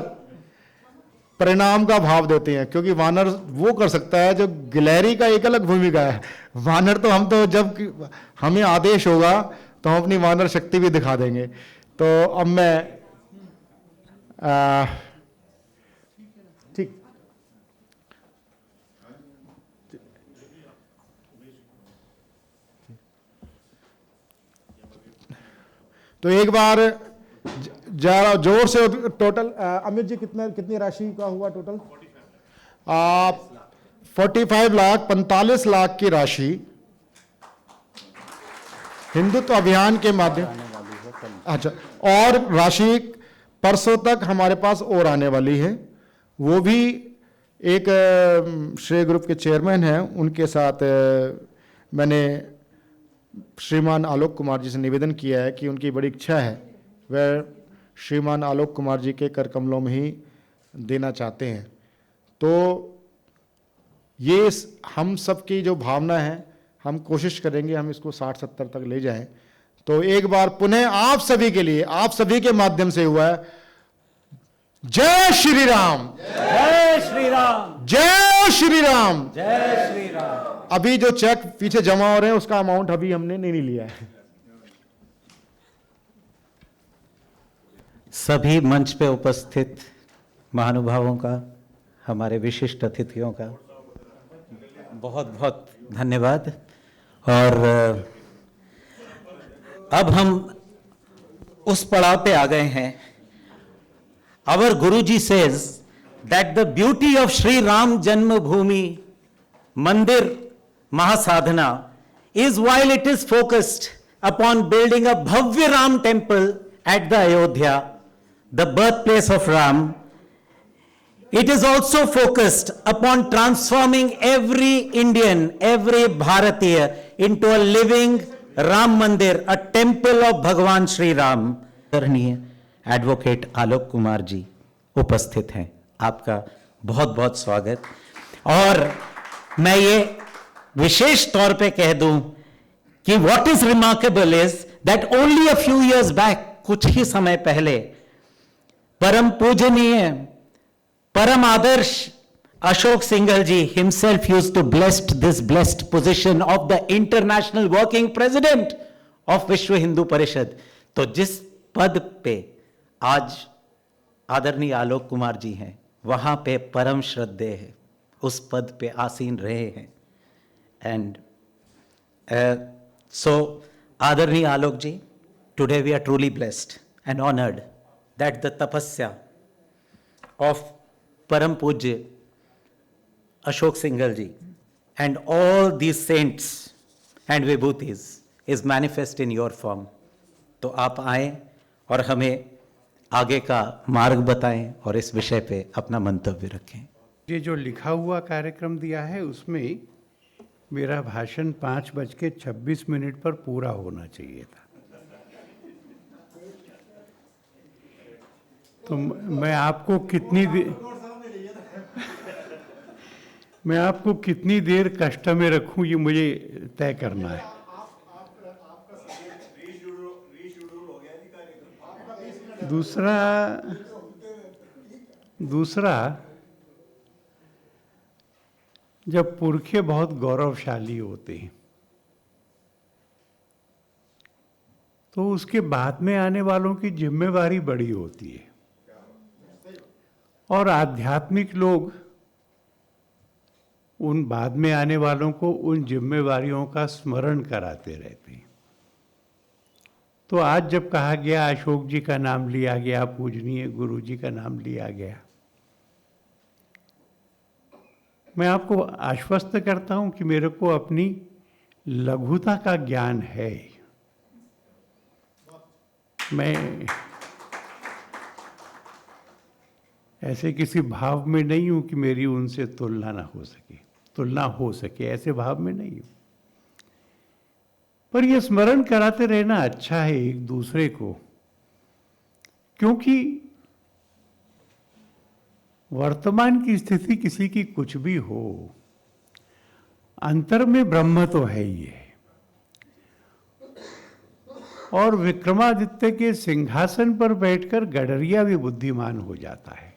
परिणाम का भाव देते हैं, क्योंकि वानर वो कर सकता है जो गिलहरी का एक अलग भूमिका है। वानर तो हम तो जब हमें आदेश होगा तो हम अपनी वानर शक्ति भी दिखा देंगे। तो अब मैं ठीक तो एक बार जरा जोर से टोटल अमित जी कितनी राशि का हुआ टोटल? 45,45 लाख की राशि हिंदुत्व अभियान के माध्यम। अच्छा, और राशि परसों तक हमारे पास और आने वाली है। वो भी एक श्रेय ग्रुप के चेयरमैन हैं, उनके साथ मैंने श्रीमान आलोक कुमार जी से निवेदन किया है कि उनकी बड़ी इच्छा है, वह श्रीमान आलोक कुमार जी के कर कमलों में ही देना चाहते हैं। तो ये हम सबकी जो भावना है, हम कोशिश करेंगे हम इसको 60-70 तक ले जाएं। तो एक बार पुनः आप सभी के लिए, आप सभी के माध्यम से हुआ है, जय श्री राम, जय श्री राम, जय श्री राम, जय श्री राम। अभी जो चेक पीछे जमा हो रहे हैं उसका अमाउंट अभी हमने नहीं लिया है। सभी मंच पे उपस्थित महानुभावों का, हमारे विशिष्ट अतिथियों का बहुत बहुत धन्यवाद। और अब हम उस पड़ाव पे आ गए हैं। Our Guruji says that the beauty of Sri Ram Janmabhoomi Mandir Mahasadhana is, while it is focused upon building a Bhavya Ram temple at the Ayodhya, the birthplace of Ram, it is also focused upon transforming every Indian, every Bharatiya into a living Ram Mandir, a temple of Bhagwan Sri Ram. Advocate Alok Kumar ji उपस्थित हैं, आपका बहुत बहुत स्वागत। और मैं ये विशेष तौर पे कह दूं कि what is remarkable is that only a few years back, कुछ ही समय पहले, परम पूजनीय, परम आदर्श Ashok Singhal ji himself used to blessed this blessed position of the international working president of Vishwa Hindu परिषद। तो जिस पद पे आज आदरणीय आलोक कुमार जी हैं, वहां पे परम श्रद्धेय है, उस पद पे आसीन रहे हैं। एंड सो आदरणीय Alok ji, today we are truly blessed and honoured that the tapasya of param pujya Ashok Singhal ji and all these saints and vibhutis is manifest in your form. तो आप आए और हमें आगे का मार्ग बताएं और इस विषय पे अपना मंतव्य रखें। ये जो लिखा हुआ कार्यक्रम दिया है उसमें मेरा भाषण 5:26 पर पूरा होना चाहिए था। तो मैं आपको कितनी देर कष्ट में रखूं, ये मुझे तय करना है। दूसरा जब पुरखे बहुत गौरवशाली होते हैं तो उसके बाद में आने वालों की जिम्मेवारी बड़ी होती है। और आध्यात्मिक लोग उन बाद में आने वालों को उन जिम्मेवारियों का स्मरण कराते रहते हैं। तो आज जब कहा गया, अशोक जी का नाम लिया गया, पूजनीय गुरु जी का नाम लिया गया, मैं आपको आश्वस्त करता हूं कि मेरे को अपनी लघुता का ज्ञान है। मैं ऐसे किसी भाव में नहीं हूं कि मेरी उनसे तुलना ना हो सके, तुलना हो सके, ऐसे भाव में नहीं हूं। पर यह स्मरण कराते रहना अच्छा है एक दूसरे को, क्योंकि वर्तमान की स्थिति किसी की कुछ भी हो, अंतर में ब्रह्म तो है ही है। और विक्रमादित्य के सिंहासन पर बैठकर गडरिया भी बुद्धिमान हो जाता है।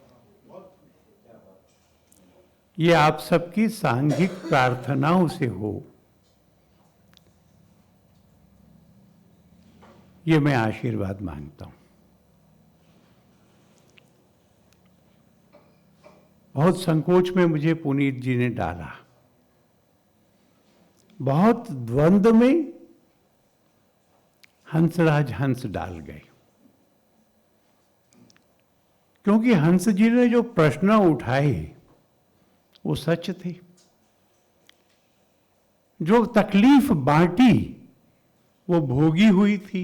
ये आप सबकी सांघिक प्रार्थनाओं से हो, ये मैं आशीर्वाद मांगता हूं। बहुत संकोच में मुझे पुनीत जी ने डाला, बहुत द्वंद्व में हंसराज हंस डाल गए, क्योंकि हंस जी ने जो प्रश्न उठाए वो सच थे। जो तकलीफ बांटी वो भोगी हुई थी।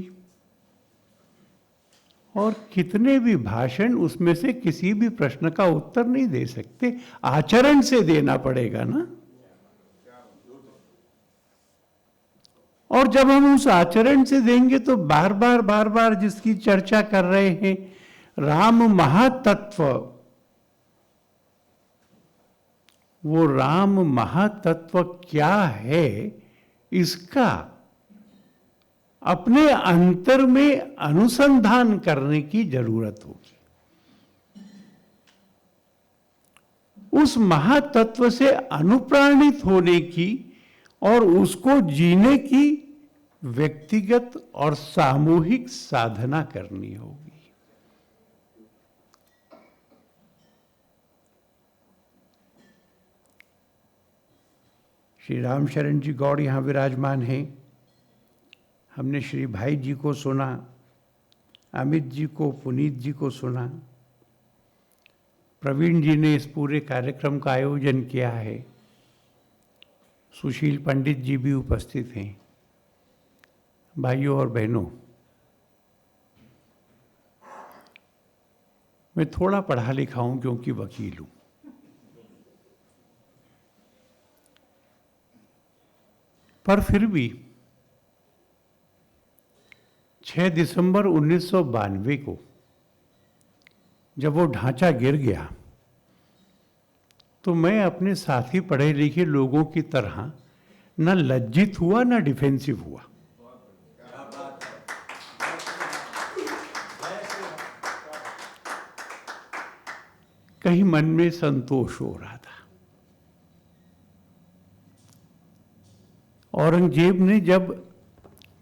और कितने भी भाषण, उसमें से किसी भी प्रश्न का उत्तर नहीं दे सकते, आचरण से देना पड़ेगा ना। और जब हम उस आचरण से देंगे तो बार बार जिसकी चर्चा कर रहे हैं, राम महातत्व, वो राम महातत्व क्या है, इसका अपने अंतर में अनुसंधान करने की जरूरत होगी। उस महातत्व से अनुप्राणित होने की और उसको जीने की व्यक्तिगत और सामूहिक साधना करनी होगी। श्री राम शरण जी गौड़ यहां विराजमान हैं। हमने श्री भाई जी को सुना, अमित जी को, पुनीत जी को सुना। प्रवीण जी ने इस पूरे कार्यक्रम का आयोजन किया है। सुशील पंडित जी भी उपस्थित हैं। भाइयों और बहनों, मैं थोड़ा पढ़ा लिखा हूं क्योंकि वकील हूं। पर फिर भी 6 दिसंबर 1992 को जब वो ढांचा गिर गया, तो मैं अपने साथी पढ़े लिखे लोगों की तरह न लज्जित हुआ न डिफेंसिव हुआ। कहीं मन में संतोष हो रहा था। औरंगजेब ने जब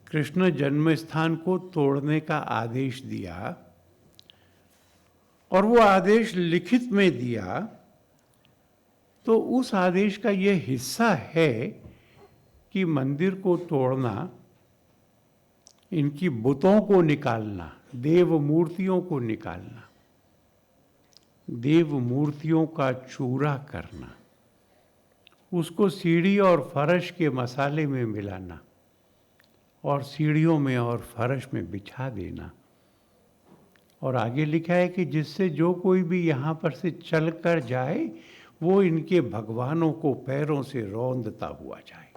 कृष्ण जन्म स्थान को तोड़ने का आदेश दिया, और वो आदेश लिखित में दिया, तो उस आदेश का ये हिस्सा है कि मंदिर को तोड़ना, इनकी बुतों को निकालना, देव मूर्तियों को निकालना, देव मूर्तियों का चूरा करना, उसको सीढ़ी और फर्श के मसाले में मिलाना और सीढ़ियों में और फर्श में बिछा देना। और आगे लिखा है कि जिससे जो कोई भी यहाँ पर से चल कर जाए, वो इनके भगवानों को पैरों से रौंदता हुआ जाए।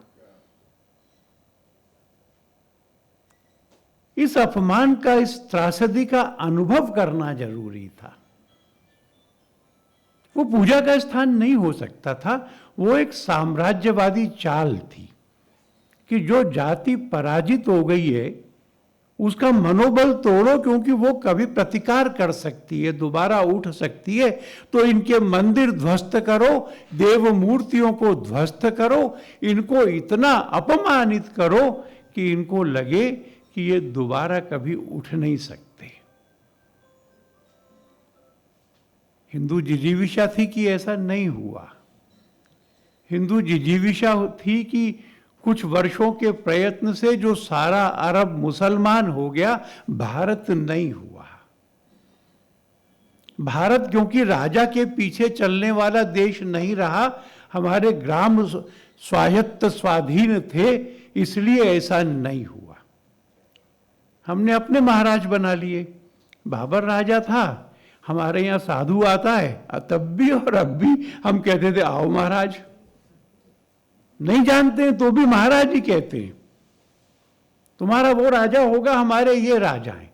इस अपमान का, इस त्रासदी का अनुभव करना जरूरी था। वो पूजा का स्थान नहीं हो सकता था, वो एक साम्राज्यवादी चाल थी कि जो जाति पराजित हो गई है उसका मनोबल तोड़ो, क्योंकि वो कभी प्रतिकार कर सकती है, दोबारा उठ सकती है। तो इनके मंदिर ध्वस्त करो, देव मूर्तियों को ध्वस्त करो, इनको इतना अपमानित करो कि इनको लगे कि ये दोबारा कभी उठ नहीं सकते। हिंदू जिजीविषा थी कि ऐसा नहीं हुआ। हिंदू जिजीविषा थी कि कुछ वर्षों के प्रयत्न से जो सारा अरब मुसलमान हो गया, भारत नहीं हुआ। भारत क्योंकि राजा के पीछे चलने वाला देश नहीं रहा, हमारे ग्राम स्वायत्त स्वाधीन थे, इसलिए ऐसा नहीं हुआ। हमने अपने महाराज बना लिए। बाबर राजा था, हमारे यहाँ साधु आता है, तब भी और अब भी हम कहते थे आओ महाराज। नहीं जानते हैं तो भी महाराज ही कहते हैं। तुम्हारा वो राजा होगा, हमारे ये राजा हैं।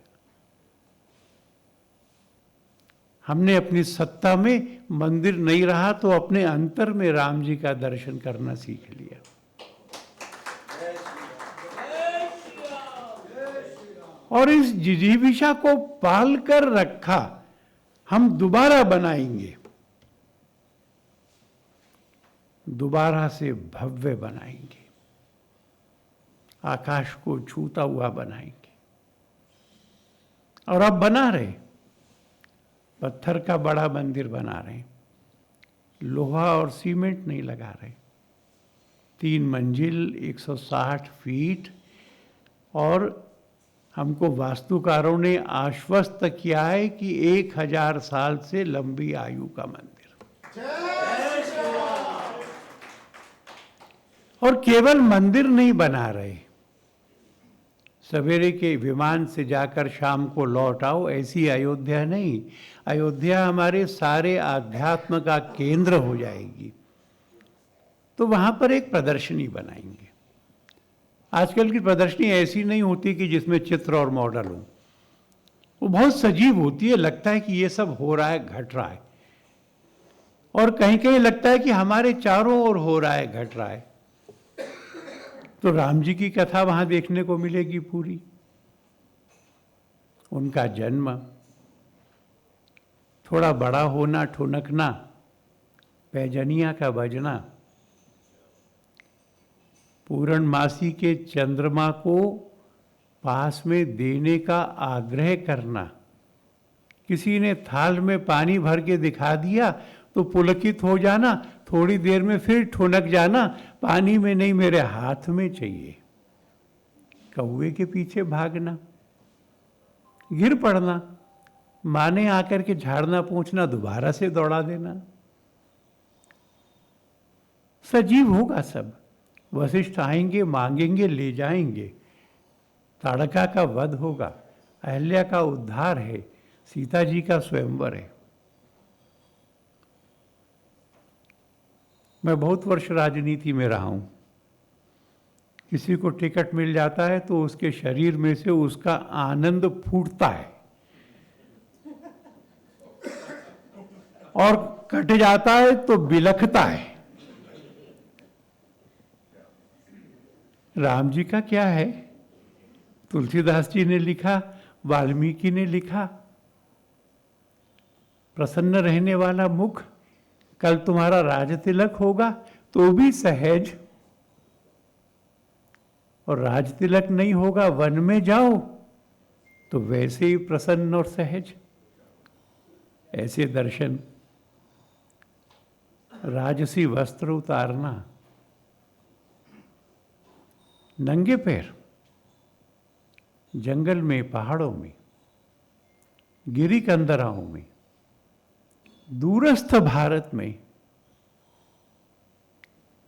हमने अपनी सत्ता में, मंदिर नहीं रहा तो अपने अंतर में राम जी का दर्शन करना सीख लिया। और इस जिजीविषा को पाल कर रखा। हम दोबारा बनाएंगे, दोबारा से भव्य बनाएंगे, आकाश को छूता हुआ बनाएंगे। और अब बना रहे, पत्थर का बड़ा मंदिर बना रहे, लोहा और सीमेंट नहीं लगा रहे। 3 मंजिल, 160 फीट। और हमको वास्तुकारों ने आश्वस्त किया है कि 1000 साल से लंबी आयु का मंदिर। और केवल मंदिर नहीं बना रहे, सवेरे के विमान से जाकर शाम को लौट आओ, ऐसी अयोध्या नहीं। अयोध्या हमारे सारे आध्यात्म का केंद्र हो जाएगी। तो वहां पर एक प्रदर्शनी बनाएंगे। आजकल की प्रदर्शनी ऐसी नहीं होती कि जिसमें चित्र और मॉडल हो, वो बहुत सजीव होती है। लगता है कि ये सब हो रहा है, घट रहा है। और कहीं कहीं लगता है कि हमारे चारों ओर हो रहा है, घट रहा है। तो राम जी की कथा वहां देखने को मिलेगी पूरी। उनका जन्म, थोड़ा बड़ा होना, ठुनकना, पैजनिया का बजना, पूर्णमासी के चंद्रमा को पास में देने का आग्रह करना। किसी ने थाल में पानी भर के दिखा दिया तो पुलकित हो जाना, थोड़ी देर में फिर ठुनक जाना, पानी में नहीं मेरे हाथ में चाहिए। कौवे के पीछे भागना, गिर पड़ना, माँ ने आकर के झाड़ना पोंछना, दोबारा से दौड़ा देना। सजीव होगा सब। वशिष्ठ आएंगे, मांगेंगे, ले जाएंगे। ताड़का का वध होगा, अहल्या का उद्धार है, सीता जी का स्वयंवर है। मैं बहुत वर्ष राजनीति में रहा हूं। किसी को टिकट मिल जाता है तो उसके शरीर में से उसका आनंद फूटता है, और कट जाता है तो बिलखता है। राम जी का क्या है? तुलसीदास जी ने लिखा, वाल्मीकि ने लिखा, प्रसन्न रहने वाला मुख, कल तुम्हारा राज तिलक होगा तो भी सहज, और राज तिलक नहीं होगा, वन में जाओ तो वैसे ही प्रसन्न और सहज। ऐसे दर्शन, राजसी वस्त्र उतारना, नंगे पैर जंगल में, पहाड़ों में, गिरी कंदराओं में, दूरस्थ भारत में,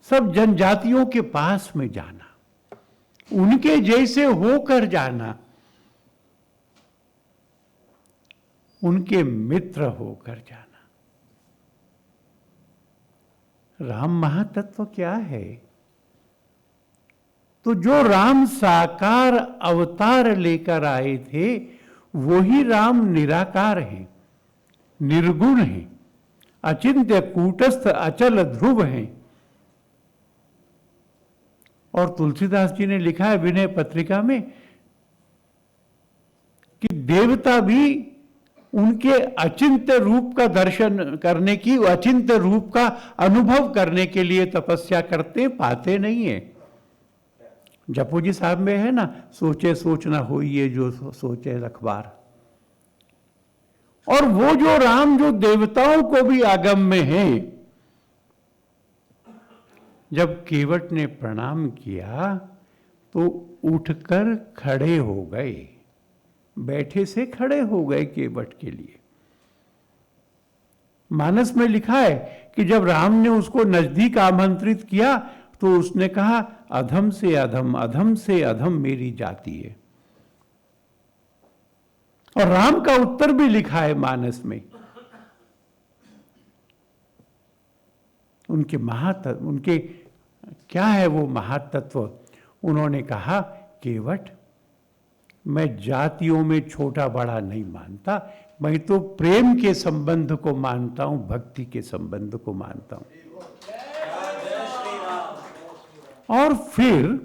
सब जनजातियों के पास में जाना, उनके जैसे होकर जाना, उनके मित्र होकर जाना। राम महातत्व क्या है? तो जो राम साकार अवतार लेकर आए थे, वही राम निराकार हैं, निर्गुण हैं, अचिंत्य कूटस्थ अचल ध्रुव हैं। और तुलसीदास जी ने लिखा है विनय पत्रिका में कि देवता भी उनके अचिंत्य रूप का दर्शन करने की, अचिंत्य रूप का अनुभव करने के लिए तपस्या करते, पाते नहीं है। जपूजी साहब में है ना, सोचे सोचना हो ये जो सोचे अखबार। और वो जो राम जो देवताओं को भी आगम में है, जब केवट ने प्रणाम किया तो उठकर खड़े हो गए, बैठे से खड़े हो गए केवट के लिए। मानस में लिखा है कि जब राम ने उसको नजदीक आमंत्रित किया तो उसने कहा, अधम से अधम, अधम से अधम मेरी जाति है। और राम का उत्तर भी लिखा है मानस में। उनके क्या है वो महातत्व? उन्होंने कहा, केवट, मैं जातियों में छोटा बड़ा नहीं मानता, मैं तो प्रेम के संबंध को मानता हूं, भक्ति के संबंध को मानता हूं। और फिर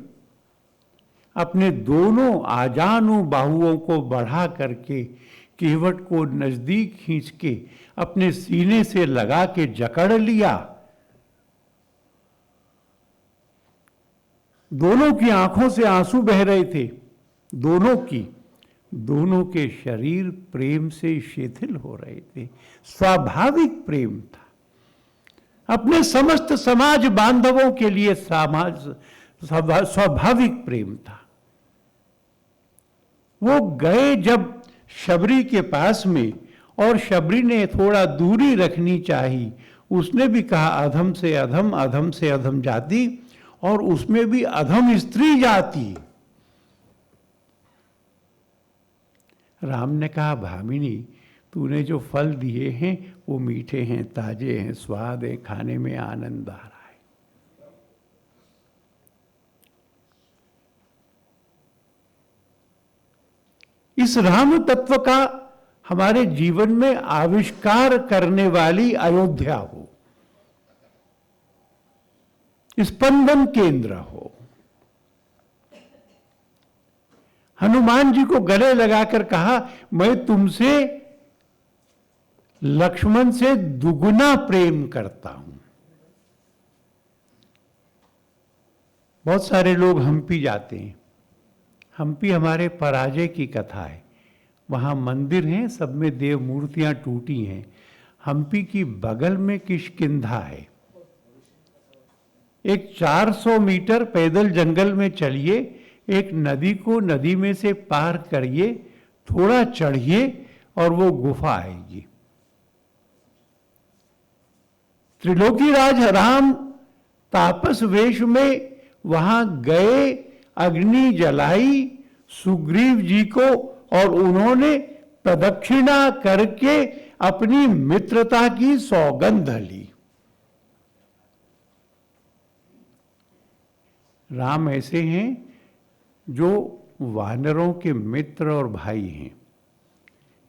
अपने दोनों आजानु बाहुओं को बढ़ा करके केवट को नजदीक खींच के अपने सीने से लगा के जकड़ लिया। दोनों की आंखों से आंसू बह रहे थे, दोनों के शरीर प्रेम से शिथिल हो रहे थे। स्वाभाविक प्रेम था। अपने समस्त समाज बांधवों के लिए स्वाभाविक प्रेम था। वो गए जब शबरी के पास में, और शबरी ने थोड़ा दूरी रखनी चाहिए। उसने भी कहा, अधम से अधम, अधम से अधम जाति, और उसमें भी अधम स्त्री जाति। राम ने कहा, भामिनी, तूने जो फल दिए हैं वो मीठे हैं, ताजे हैं, स्वाद है, खाने में आनंद आ रहा है। इस राम तत्व का हमारे जीवन में आविष्कार करने वाली अयोध्या हो, स्पंदन केंद्र हो। हनुमान जी को गले लगाकर कहा, मैं तुमसे लक्ष्मण से दुगुना प्रेम करता हूं। बहुत सारे लोग हम्पी जाते हैं। हम्पी हमारे पराजय की कथा है। वहां मंदिर हैं, सब में देव मूर्तियां टूटी हैं। हम्पी की बगल में किष्किंधा है। एक 400 मीटर पैदल जंगल में चलिए, एक नदी को नदी में से पार करिए, थोड़ा चढ़िए और वो गुफा आएगी। त्रिलोकी राज राम तापस वेश में वहां गए, अग्नि जलाई सुग्रीव जी को, और उन्होंने प्रदक्षिणा करके अपनी मित्रता की सौगंध ली। राम ऐसे हैं जो वानरों के मित्र और भाई हैं।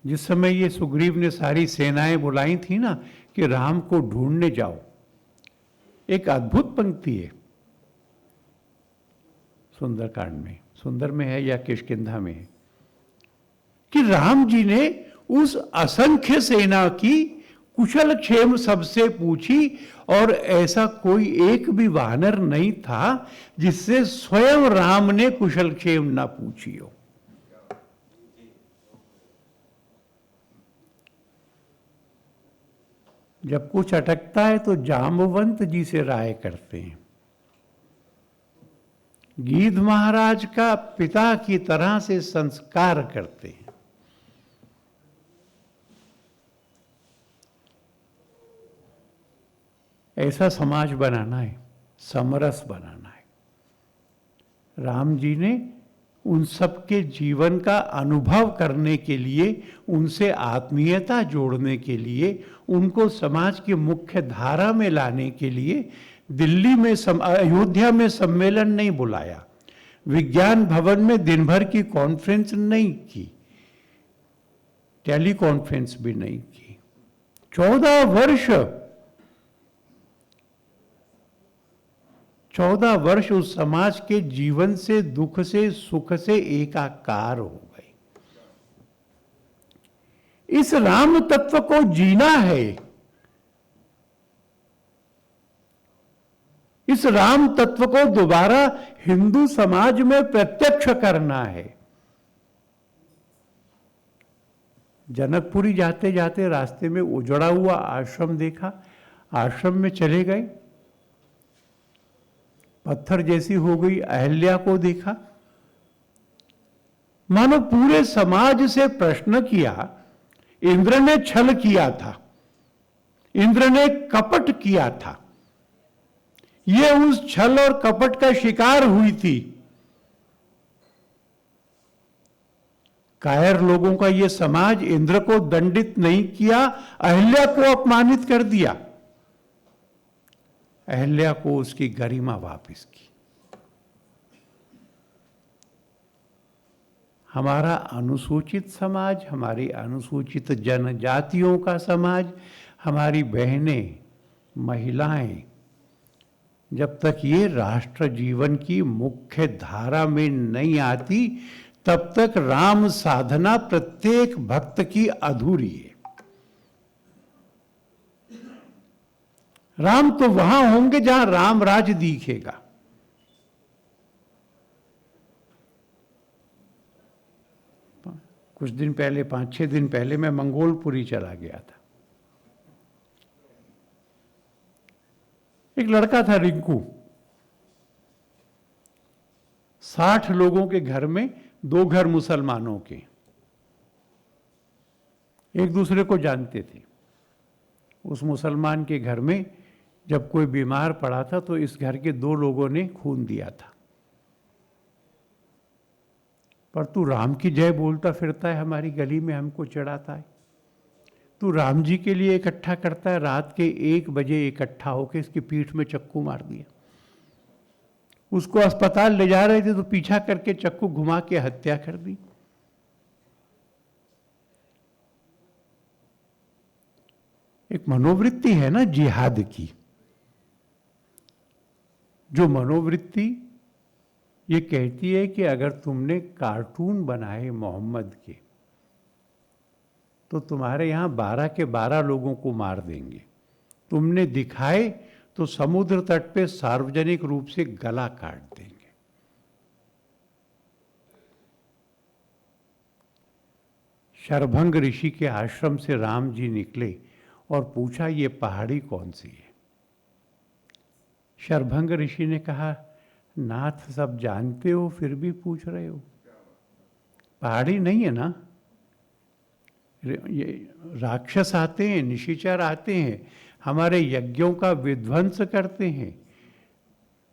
जिस समय ये सुग्रीव ने सारी सेनाएं बुलाई थी ना कि राम को ढूंढने जाओ, एक अद्भुत पंक्ति है सुंदरकांड में, सुंदर में है या किष्किंधा में है, कि राम जी ने उस असंख्य सेना की कुशल क्षेम सबसे पूछी, और ऐसा कोई एक भी वानर नहीं था जिससे स्वयं राम ने कुशल क्षेम ना पूछी हो। जब कुछ अटकता है तो जाम्बवंत जी से राय करते हैं। गीध महाराज का पिता की तरह से संस्कार करते हैं। ऐसा समाज बनाना है, समरस बनाना है। राम जी ने उन सबके जीवन का अनुभव करने के लिए, उनसे आत्मीयता जोड़ने के लिए, उनको समाज की मुख्य धारा में लाने के लिए दिल्ली में अयोध्या में सम्मेलन नहीं बुलाया, विज्ञान भवन में दिन भर की कॉन्फ्रेंस नहीं की, टेली कॉन्फ्रेंस भी नहीं की। 14 वर्ष उस समाज के जीवन से, दुख से, सुख से एकाकार हो गए। इस राम तत्व को जीना है। इस राम तत्व को दोबारा हिंदू समाज में प्रत्यक्ष करना है। जनकपुरी जाते जाते रास्ते में उजड़ा हुआ आश्रम देखा, आश्रम में चले गए, पत्थर जैसी हो गई अहल्या को देखा, मानो पूरे समाज से प्रश्न किया, इंद्र ने छल किया था, इंद्र ने कपट किया था, ये उस छल और कपट का शिकार हुई थी। कायर लोगों का ये समाज इंद्र को दंडित नहीं किया, अहल्या को अपमानित कर दिया, अहल्या को उसकी गरिमा वापस की। हमारा अनुसूचित समाज, हमारी अनुसूचित जनजातियों का समाज, हमारी बहनें, महिलाएं, जब तक ये राष्ट्र जीवन की मुख्य धारा में नहीं आती, तब तक राम साधना प्रत्येक भक्त की अधूरी है। राम तो वहां होंगे जहां राम राज दिखेगा। कुछ दिन पहले, 5-6 दिन पहले मैं मंगोलपुरी चला गया था। एक लड़का था रिंकू, 60 लोगों के घर में 2 घर मुसलमानों के, एक दूसरे को जानते थे। उस मुसलमान के घर में जब कोई बीमार पड़ा था तो इस घर के 2 लोगों ने खून दिया था। पर तू राम की जय बोलता फिरता है हमारी गली में, हमको चिढ़ाता है। तू राम जी के लिए इकट्ठा करता है, रात के 1 बजे इकट्ठा होकर इसकी पीठ में चक्कू मार दिया। उसको अस्पताल ले जा रहे थे तो पीछा करके चक्कू घुमा के हत्या कर दी। एक मनोवृत्ति है ना जिहाद की, जो मनोवृत्ति ये कहती है कि अगर तुमने कार्टून बनाए मोहम्मद के तो तुम्हारे यहां 12 के 12 लोगों को मार देंगे, तुमने दिखाए तो समुद्र तट पे सार्वजनिक रूप से गला काट देंगे। शरभंग ऋषि के आश्रम से राम जी निकले और पूछा ये पहाड़ी कौन सी है। शरभंग ऋषि ने कहा नाथ सब जानते हो फिर भी पूछ रहे हो, पहाड़ी नहीं है ना, ये राक्षस आते हैं, निशाचर आते हैं, हमारे यज्ञों का विध्वंस करते हैं,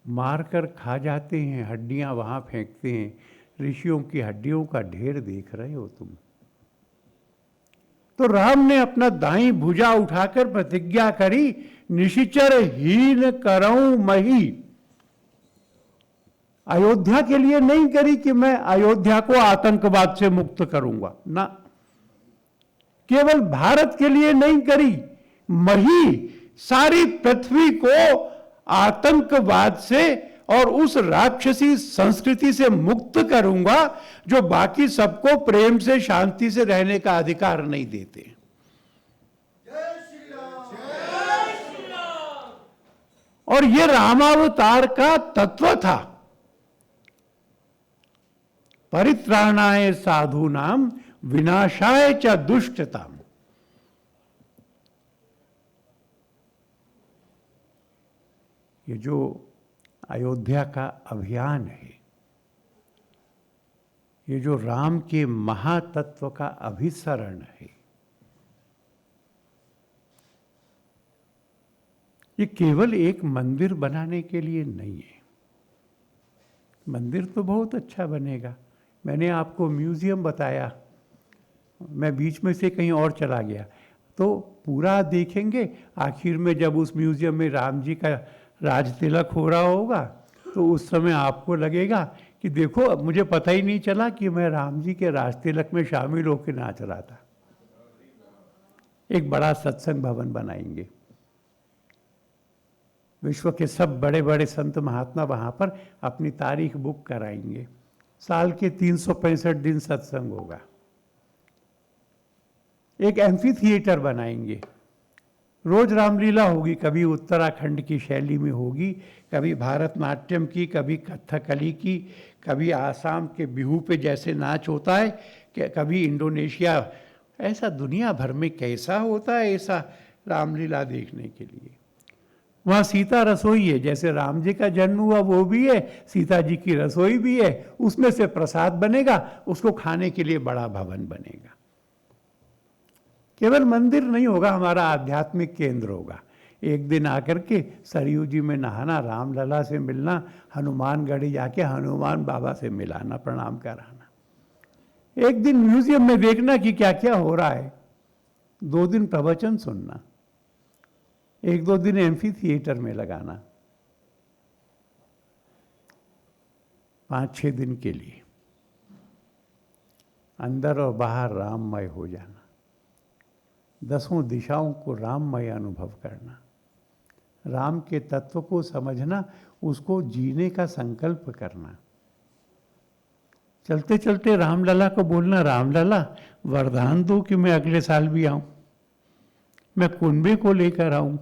मार कर खा जाते हैं, हड्डियां वहां फेंकते हैं। ऋषियों की हड्डियों का ढेर देख रहे हो तुम। तो राम ने अपना दाई भुजा उठाकर प्रतिज्ञा करी, निशाचर हीन करऊं मही। अयोध्या के लिए नहीं करी कि मैं अयोध्या को आतंकवाद से मुक्त करूंगा ना, केवल भारत के लिए नहीं करी, मही सारी पृथ्वी को आतंकवाद से और उस राक्षसी संस्कृति से मुक्त करूंगा जो बाकी सबको प्रेम से शांति से रहने का अधिकार नहीं देते। और ये रामावतार का तत्व था, परित्राणाय साधूनाम विनाशाय च दुष्टताम। ये जो अयोध्या का अभियान है, ये जो राम के महातत्व का अभिसरण है, ये केवल एक मंदिर बनाने के लिए नहीं है। मंदिर तो बहुत अच्छा बनेगा, मैंने आपको म्यूजियम बताया, मैं बीच में से कहीं और चला गया तो पूरा देखेंगे, आखिर में जब उस म्यूजियम में राम जी का राज तिलक हो रहा होगा तो उस समय आपको लगेगा कि देखो अब मुझे पता ही नहीं चला कि मैं राम जी के राज तिलक में शामिल होकर नाच रहा था। एक बड़ा सत्संग भवन बनाएंगे, विश्व के सब बड़े बड़े संत महात्मा वहां पर अपनी तारीख बुक कराएंगे, साल के 365 दिन सत्संग होगा। एक एम्फी थिएटर बनाएंगे, रोज रामलीला होगी, कभी उत्तराखंड की शैली में होगी, कभी भारतनाट्यम की, कभी कथकली की, कभी आसाम के बिहू पे जैसे नाच होता है, कभी इंडोनेशिया। ऐसा दुनिया भर में कैसा होता है ऐसा रामलीला देखने के लिए। वहाँ सीता रसोई है, जैसे राम जी का जन्म हुआ वो भी है, सीता जी की रसोई भी है, उसमें से प्रसाद बनेगा, उसको खाने के लिए बड़ा भवन बनेगा। केवल मंदिर नहीं होगा, हमारा आध्यात्मिक केंद्र होगा। एक दिन आकर के सरयू जी में नहाना, रामलला से मिलना, हनुमानगढ़ी जाके हनुमान बाबा से मिलाना, प्रणाम कराना। एक दिन म्यूजियम में देखना कि क्या क्या हो रहा है, 2 दिन प्रवचन सुनना, 1-2 दिन एम्फी थिएटर में लगाना, 5-6 दिन के लिए अंदर और बाहर राममय हो जाना, 10 दिशाओं को राममय अनुभव करना, राम के तत्व को समझना, उसको जीने का संकल्प करना। चलते चलते रामलला को बोलना, रामलला वरदान दो कि मैं अगले साल भी आऊं, मैं कुंबे को लेकर आऊं,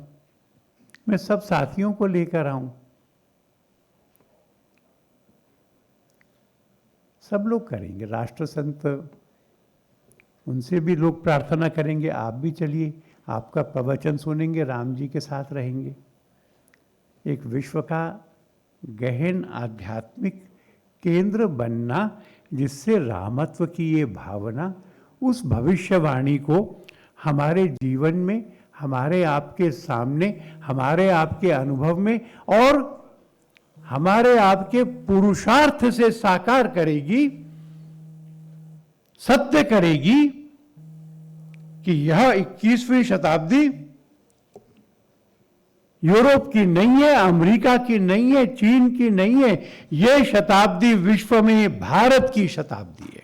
मैं सब साथियों को लेकर आऊं। सब लोग करेंगे, राष्ट्र संत, उनसे भी लोग प्रार्थना करेंगे, आप भी चलिए, आपका प्रवचन सुनेंगे, राम जी के साथ रहेंगे। एक विश्व का गहन आध्यात्मिक केंद्र बनना, जिससे रामत्व की ये भावना उस भविष्यवाणी को हमारे जीवन में, हमारे आपके सामने, हमारे आपके अनुभव में और हमारे आपके पुरुषार्थ से साकार करेगी, सत्य करेगी कि यह 21वीं शताब्दी यूरोप की नहीं है, अमेरिका की नहीं है, चीन की नहीं है, यह शताब्दी विश्व में भारत की शताब्दी है।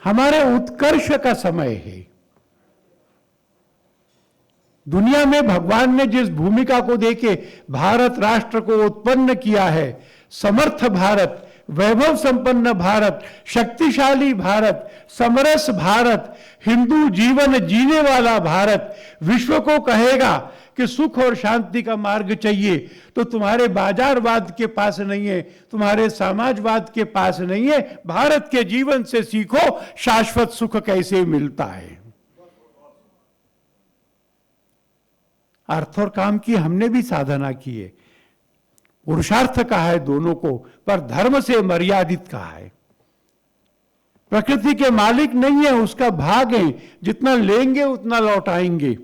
हमारे उत्कर्ष का समय है। दुनिया में भगवान ने जिस भूमिका को देके भारत राष्ट्र को उत्पन्न किया है, समर्थ भारत, वैभव संपन्न भारत, शक्तिशाली भारत, समरस भारत, हिंदू जीवन जीने वाला भारत, विश्व को कहेगा कि सुख और शांति का मार्ग चाहिए तो तुम्हारे बाजारवाद के पास नहीं है, तुम्हारे समाजवाद के पास नहीं है, भारत के जीवन से सीखो शाश्वत सुख कैसे मिलता है। अर्थ और काम की हमने भी साधना की है, पुरुषार्थ कहा है दोनों को, पर धर्म से मर्यादित कहा है। प्रकृति के मालिक नहीं है, उसका भाग है, जितना लेंगे उतना लौटाएंगे।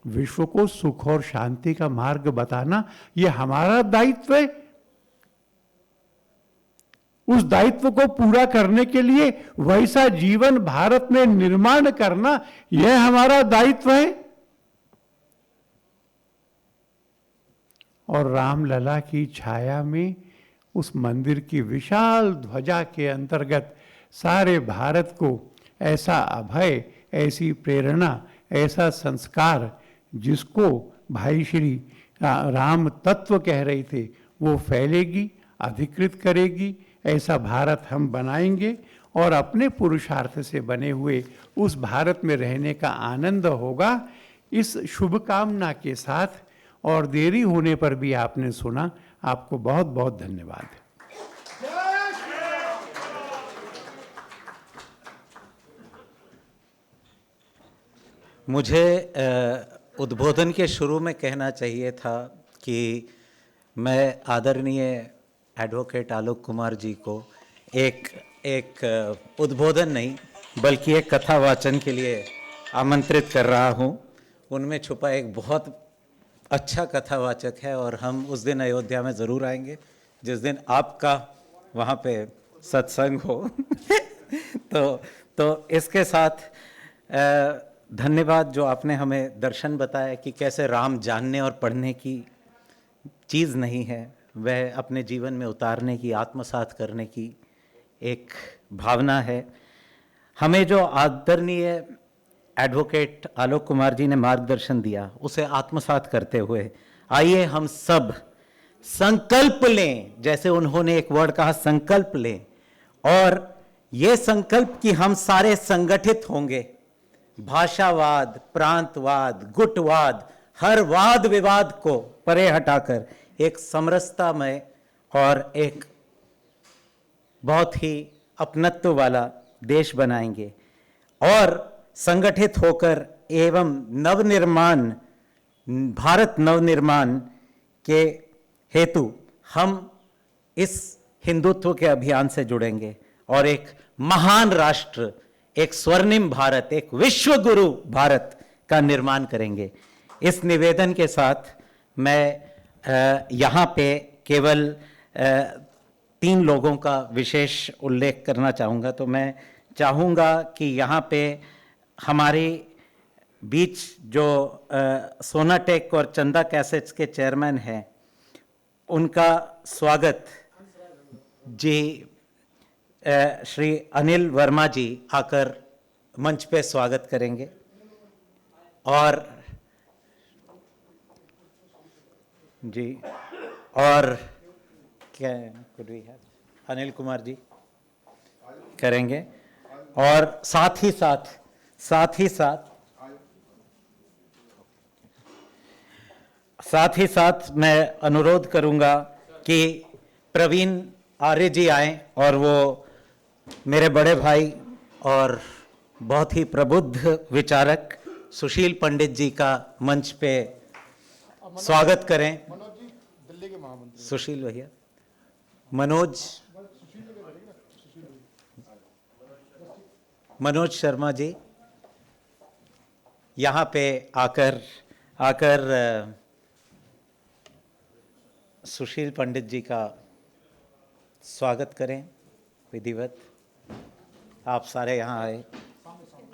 विश्व को सुख और शांति का मार्ग बताना यह हमारा दायित्व है। उस दायित्व को पूरा करने के लिए वैसा जीवन भारत में निर्माण करना यह हमारा दायित्व है। और रामलला की छाया में उस मंदिर की विशाल ध्वजा के अंतर्गत सारे भारत को ऐसा अभय, ऐसी प्रेरणा, ऐसा संस्कार, जिसको भाई श्री राम तत्व कह रहे थे, वो फैलेगी, अधिकृत करेगी। ऐसा भारत हम बनाएंगे और अपने पुरुषार्थ से बने हुए उस भारत में रहने का आनंद होगा। इस शुभकामना के साथ, और देरी होने पर भी आपने सुना, आपको बहुत बहुत धन्यवाद। मुझे उद्बोधन के शुरू में कहना चाहिए था कि मैं आदरणीय एडवोकेट आलोक कुमार जी को एक उद्बोधन नहीं बल्कि एक कथा वाचन के लिए आमंत्रित कर रहा हूँ। उनमें छुपा एक बहुत अच्छा कथावाचक है और हम उस दिन अयोध्या में ज़रूर आएंगे जिस दिन आपका वहाँ पे सत्संग हो। तो इसके साथ धन्यवाद जो आपने हमें दर्शन बताया कि कैसे राम जानने और पढ़ने की चीज़ नहीं है, वह अपने जीवन में उतारने की, आत्मसात करने की एक भावना है। हमें जो आदरणीय एडवोकेट आलोक कुमार जी ने मार्गदर्शन दिया, उसे आत्मसात करते हुए आइए हम सब संकल्प लें, जैसे उन्होंने एक वर्ड कहा, संकल्प लें, और ये संकल्प कि हम सारे संगठित होंगे, भाषावाद, प्रांतवाद, गुटवाद, हर वाद विवाद को परे हटाकर एक समरसतामय और एक बहुत ही अपनत्व वाला देश बनाएंगे और संगठित होकर एवं नवनिर्माण, भारत नवनिर्माण के हेतु हम इस हिंदुत्व के अभियान से जुड़ेंगे और एक महान राष्ट्र, एक स्वर्णिम भारत, एक विश्व गुरु भारत का निर्माण करेंगे। इस निवेदन के साथ मैं यहाँ पे केवल 3 लोगों का विशेष उल्लेख करना चाहूँगा। तो मैं चाहूँगा कि यहाँ पे हमारे बीच जो सोनाटेक और चंदा कैसेट्स के चेयरमैन हैं, उनका स्वागत जी श्री अनिल वर्मा जी आकर मंच पे स्वागत करेंगे। और जी, और क्या could we have Anil Kumar ji करेंगे। और साथ ही साथ मैं अनुरोध करूंगा कि प्रवीण आर्य जी आए और वो मेरे बड़े भाई और बहुत ही प्रबुद्ध विचारक सुशील पंडित जी का मंच पे स्वागत करें। दिल्ली के महामंत्री सुशील भैया, मनोज शर्मा जी यहाँ पे आकर सुशील पंडित जी का स्वागत करें विधिवत। आप सारे यहाँ आए,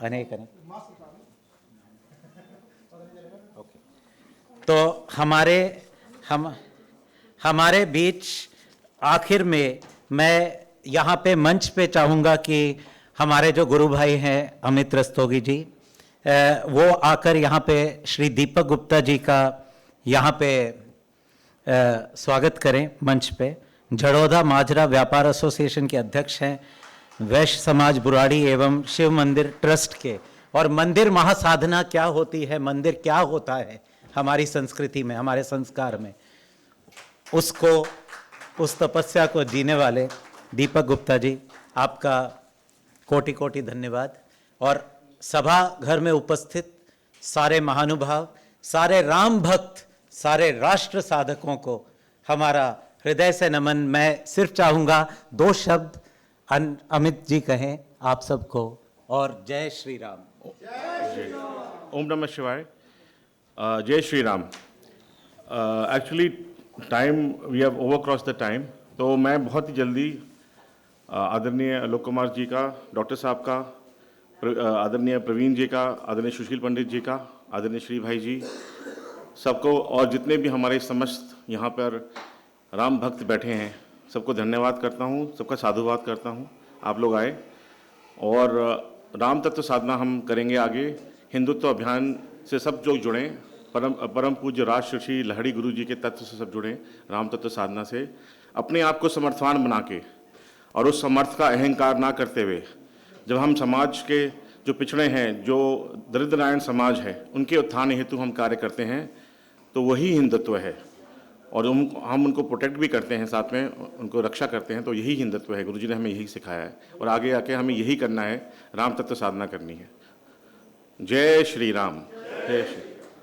अनेक। ओके, तो हमारे बीच आखिर में मैं यहाँ पे मंच पे चाहूँगा कि हमारे जो गुरु भाई हैं अमित रस्तोगी जी, वो आकर यहाँ पे श्री दीपक गुप्ता जी का यहाँ पे स्वागत करें मंच पे। झड़ौदा माजरा व्यापार एसोसिएशन के अध्यक्ष हैं, वैश्य समाज बुराड़ी एवं शिव मंदिर ट्रस्ट के। और मंदिर महासाधना क्या होती है, मंदिर क्या होता है हमारी संस्कृति में, हमारे संस्कार में, उसको, उस तपस्या को जीने वाले दीपक गुप्ता जी, आपका कोटि कोटि धन्यवाद। और सभा घर में उपस्थित सारे महानुभाव, सारे राम भक्त, सारे राष्ट्र साधकों को हमारा हृदय से नमन। मैं सिर्फ चाहूँगा 2 शब्द अमित जी कहें आप सबको, और जय श्री राम। ओम नमः शिवाय। जय Shri Ram. Actually time we have over cross the time, तो मैं बहुत ही जल्दी आदरणीय आलोक कुमार जी का, डॉक्टर साहब का, आदरणीय प्रवीण जी का, आदरणीय सुशील पंडित जी का, आदरणीय श्री भाई जी, सबको और जितने भी हमारे समस्त यहाँ पर राम भक्त बैठे हैं, सबको धन्यवाद करता हूँ, सबका साधुवाद करता हूँ। आप लोग आए और राम तत्व साधना हम करेंगे आगे। हिंदुत्व अभियान से सब लोग जुड़ें, परम पूज्य राष्ट्र श्री लहड़ी गुरु जी के तत्व से सब जुड़ें, राम तत्व साधना से अपने आप को समर्थवान बना के, और उस समर्थ का अहंकार ना करते हुए, जब हम समाज के जो पिछड़े हैं, जो दरिद्र नारायण समाज है, उनके उत्थान हेतु हम कार्य करते हैं, तो वही हिंदुत्व है। और हम उनको प्रोटेक्ट भी करते हैं, साथ में उनको रक्षा करते हैं, तो यही हिंदुत्व है। गुरुजी ने हमें यही सिखाया है और आगे आके हमें यही करना है, राम तत्व साधना करनी है। जय श्री राम। जय श्री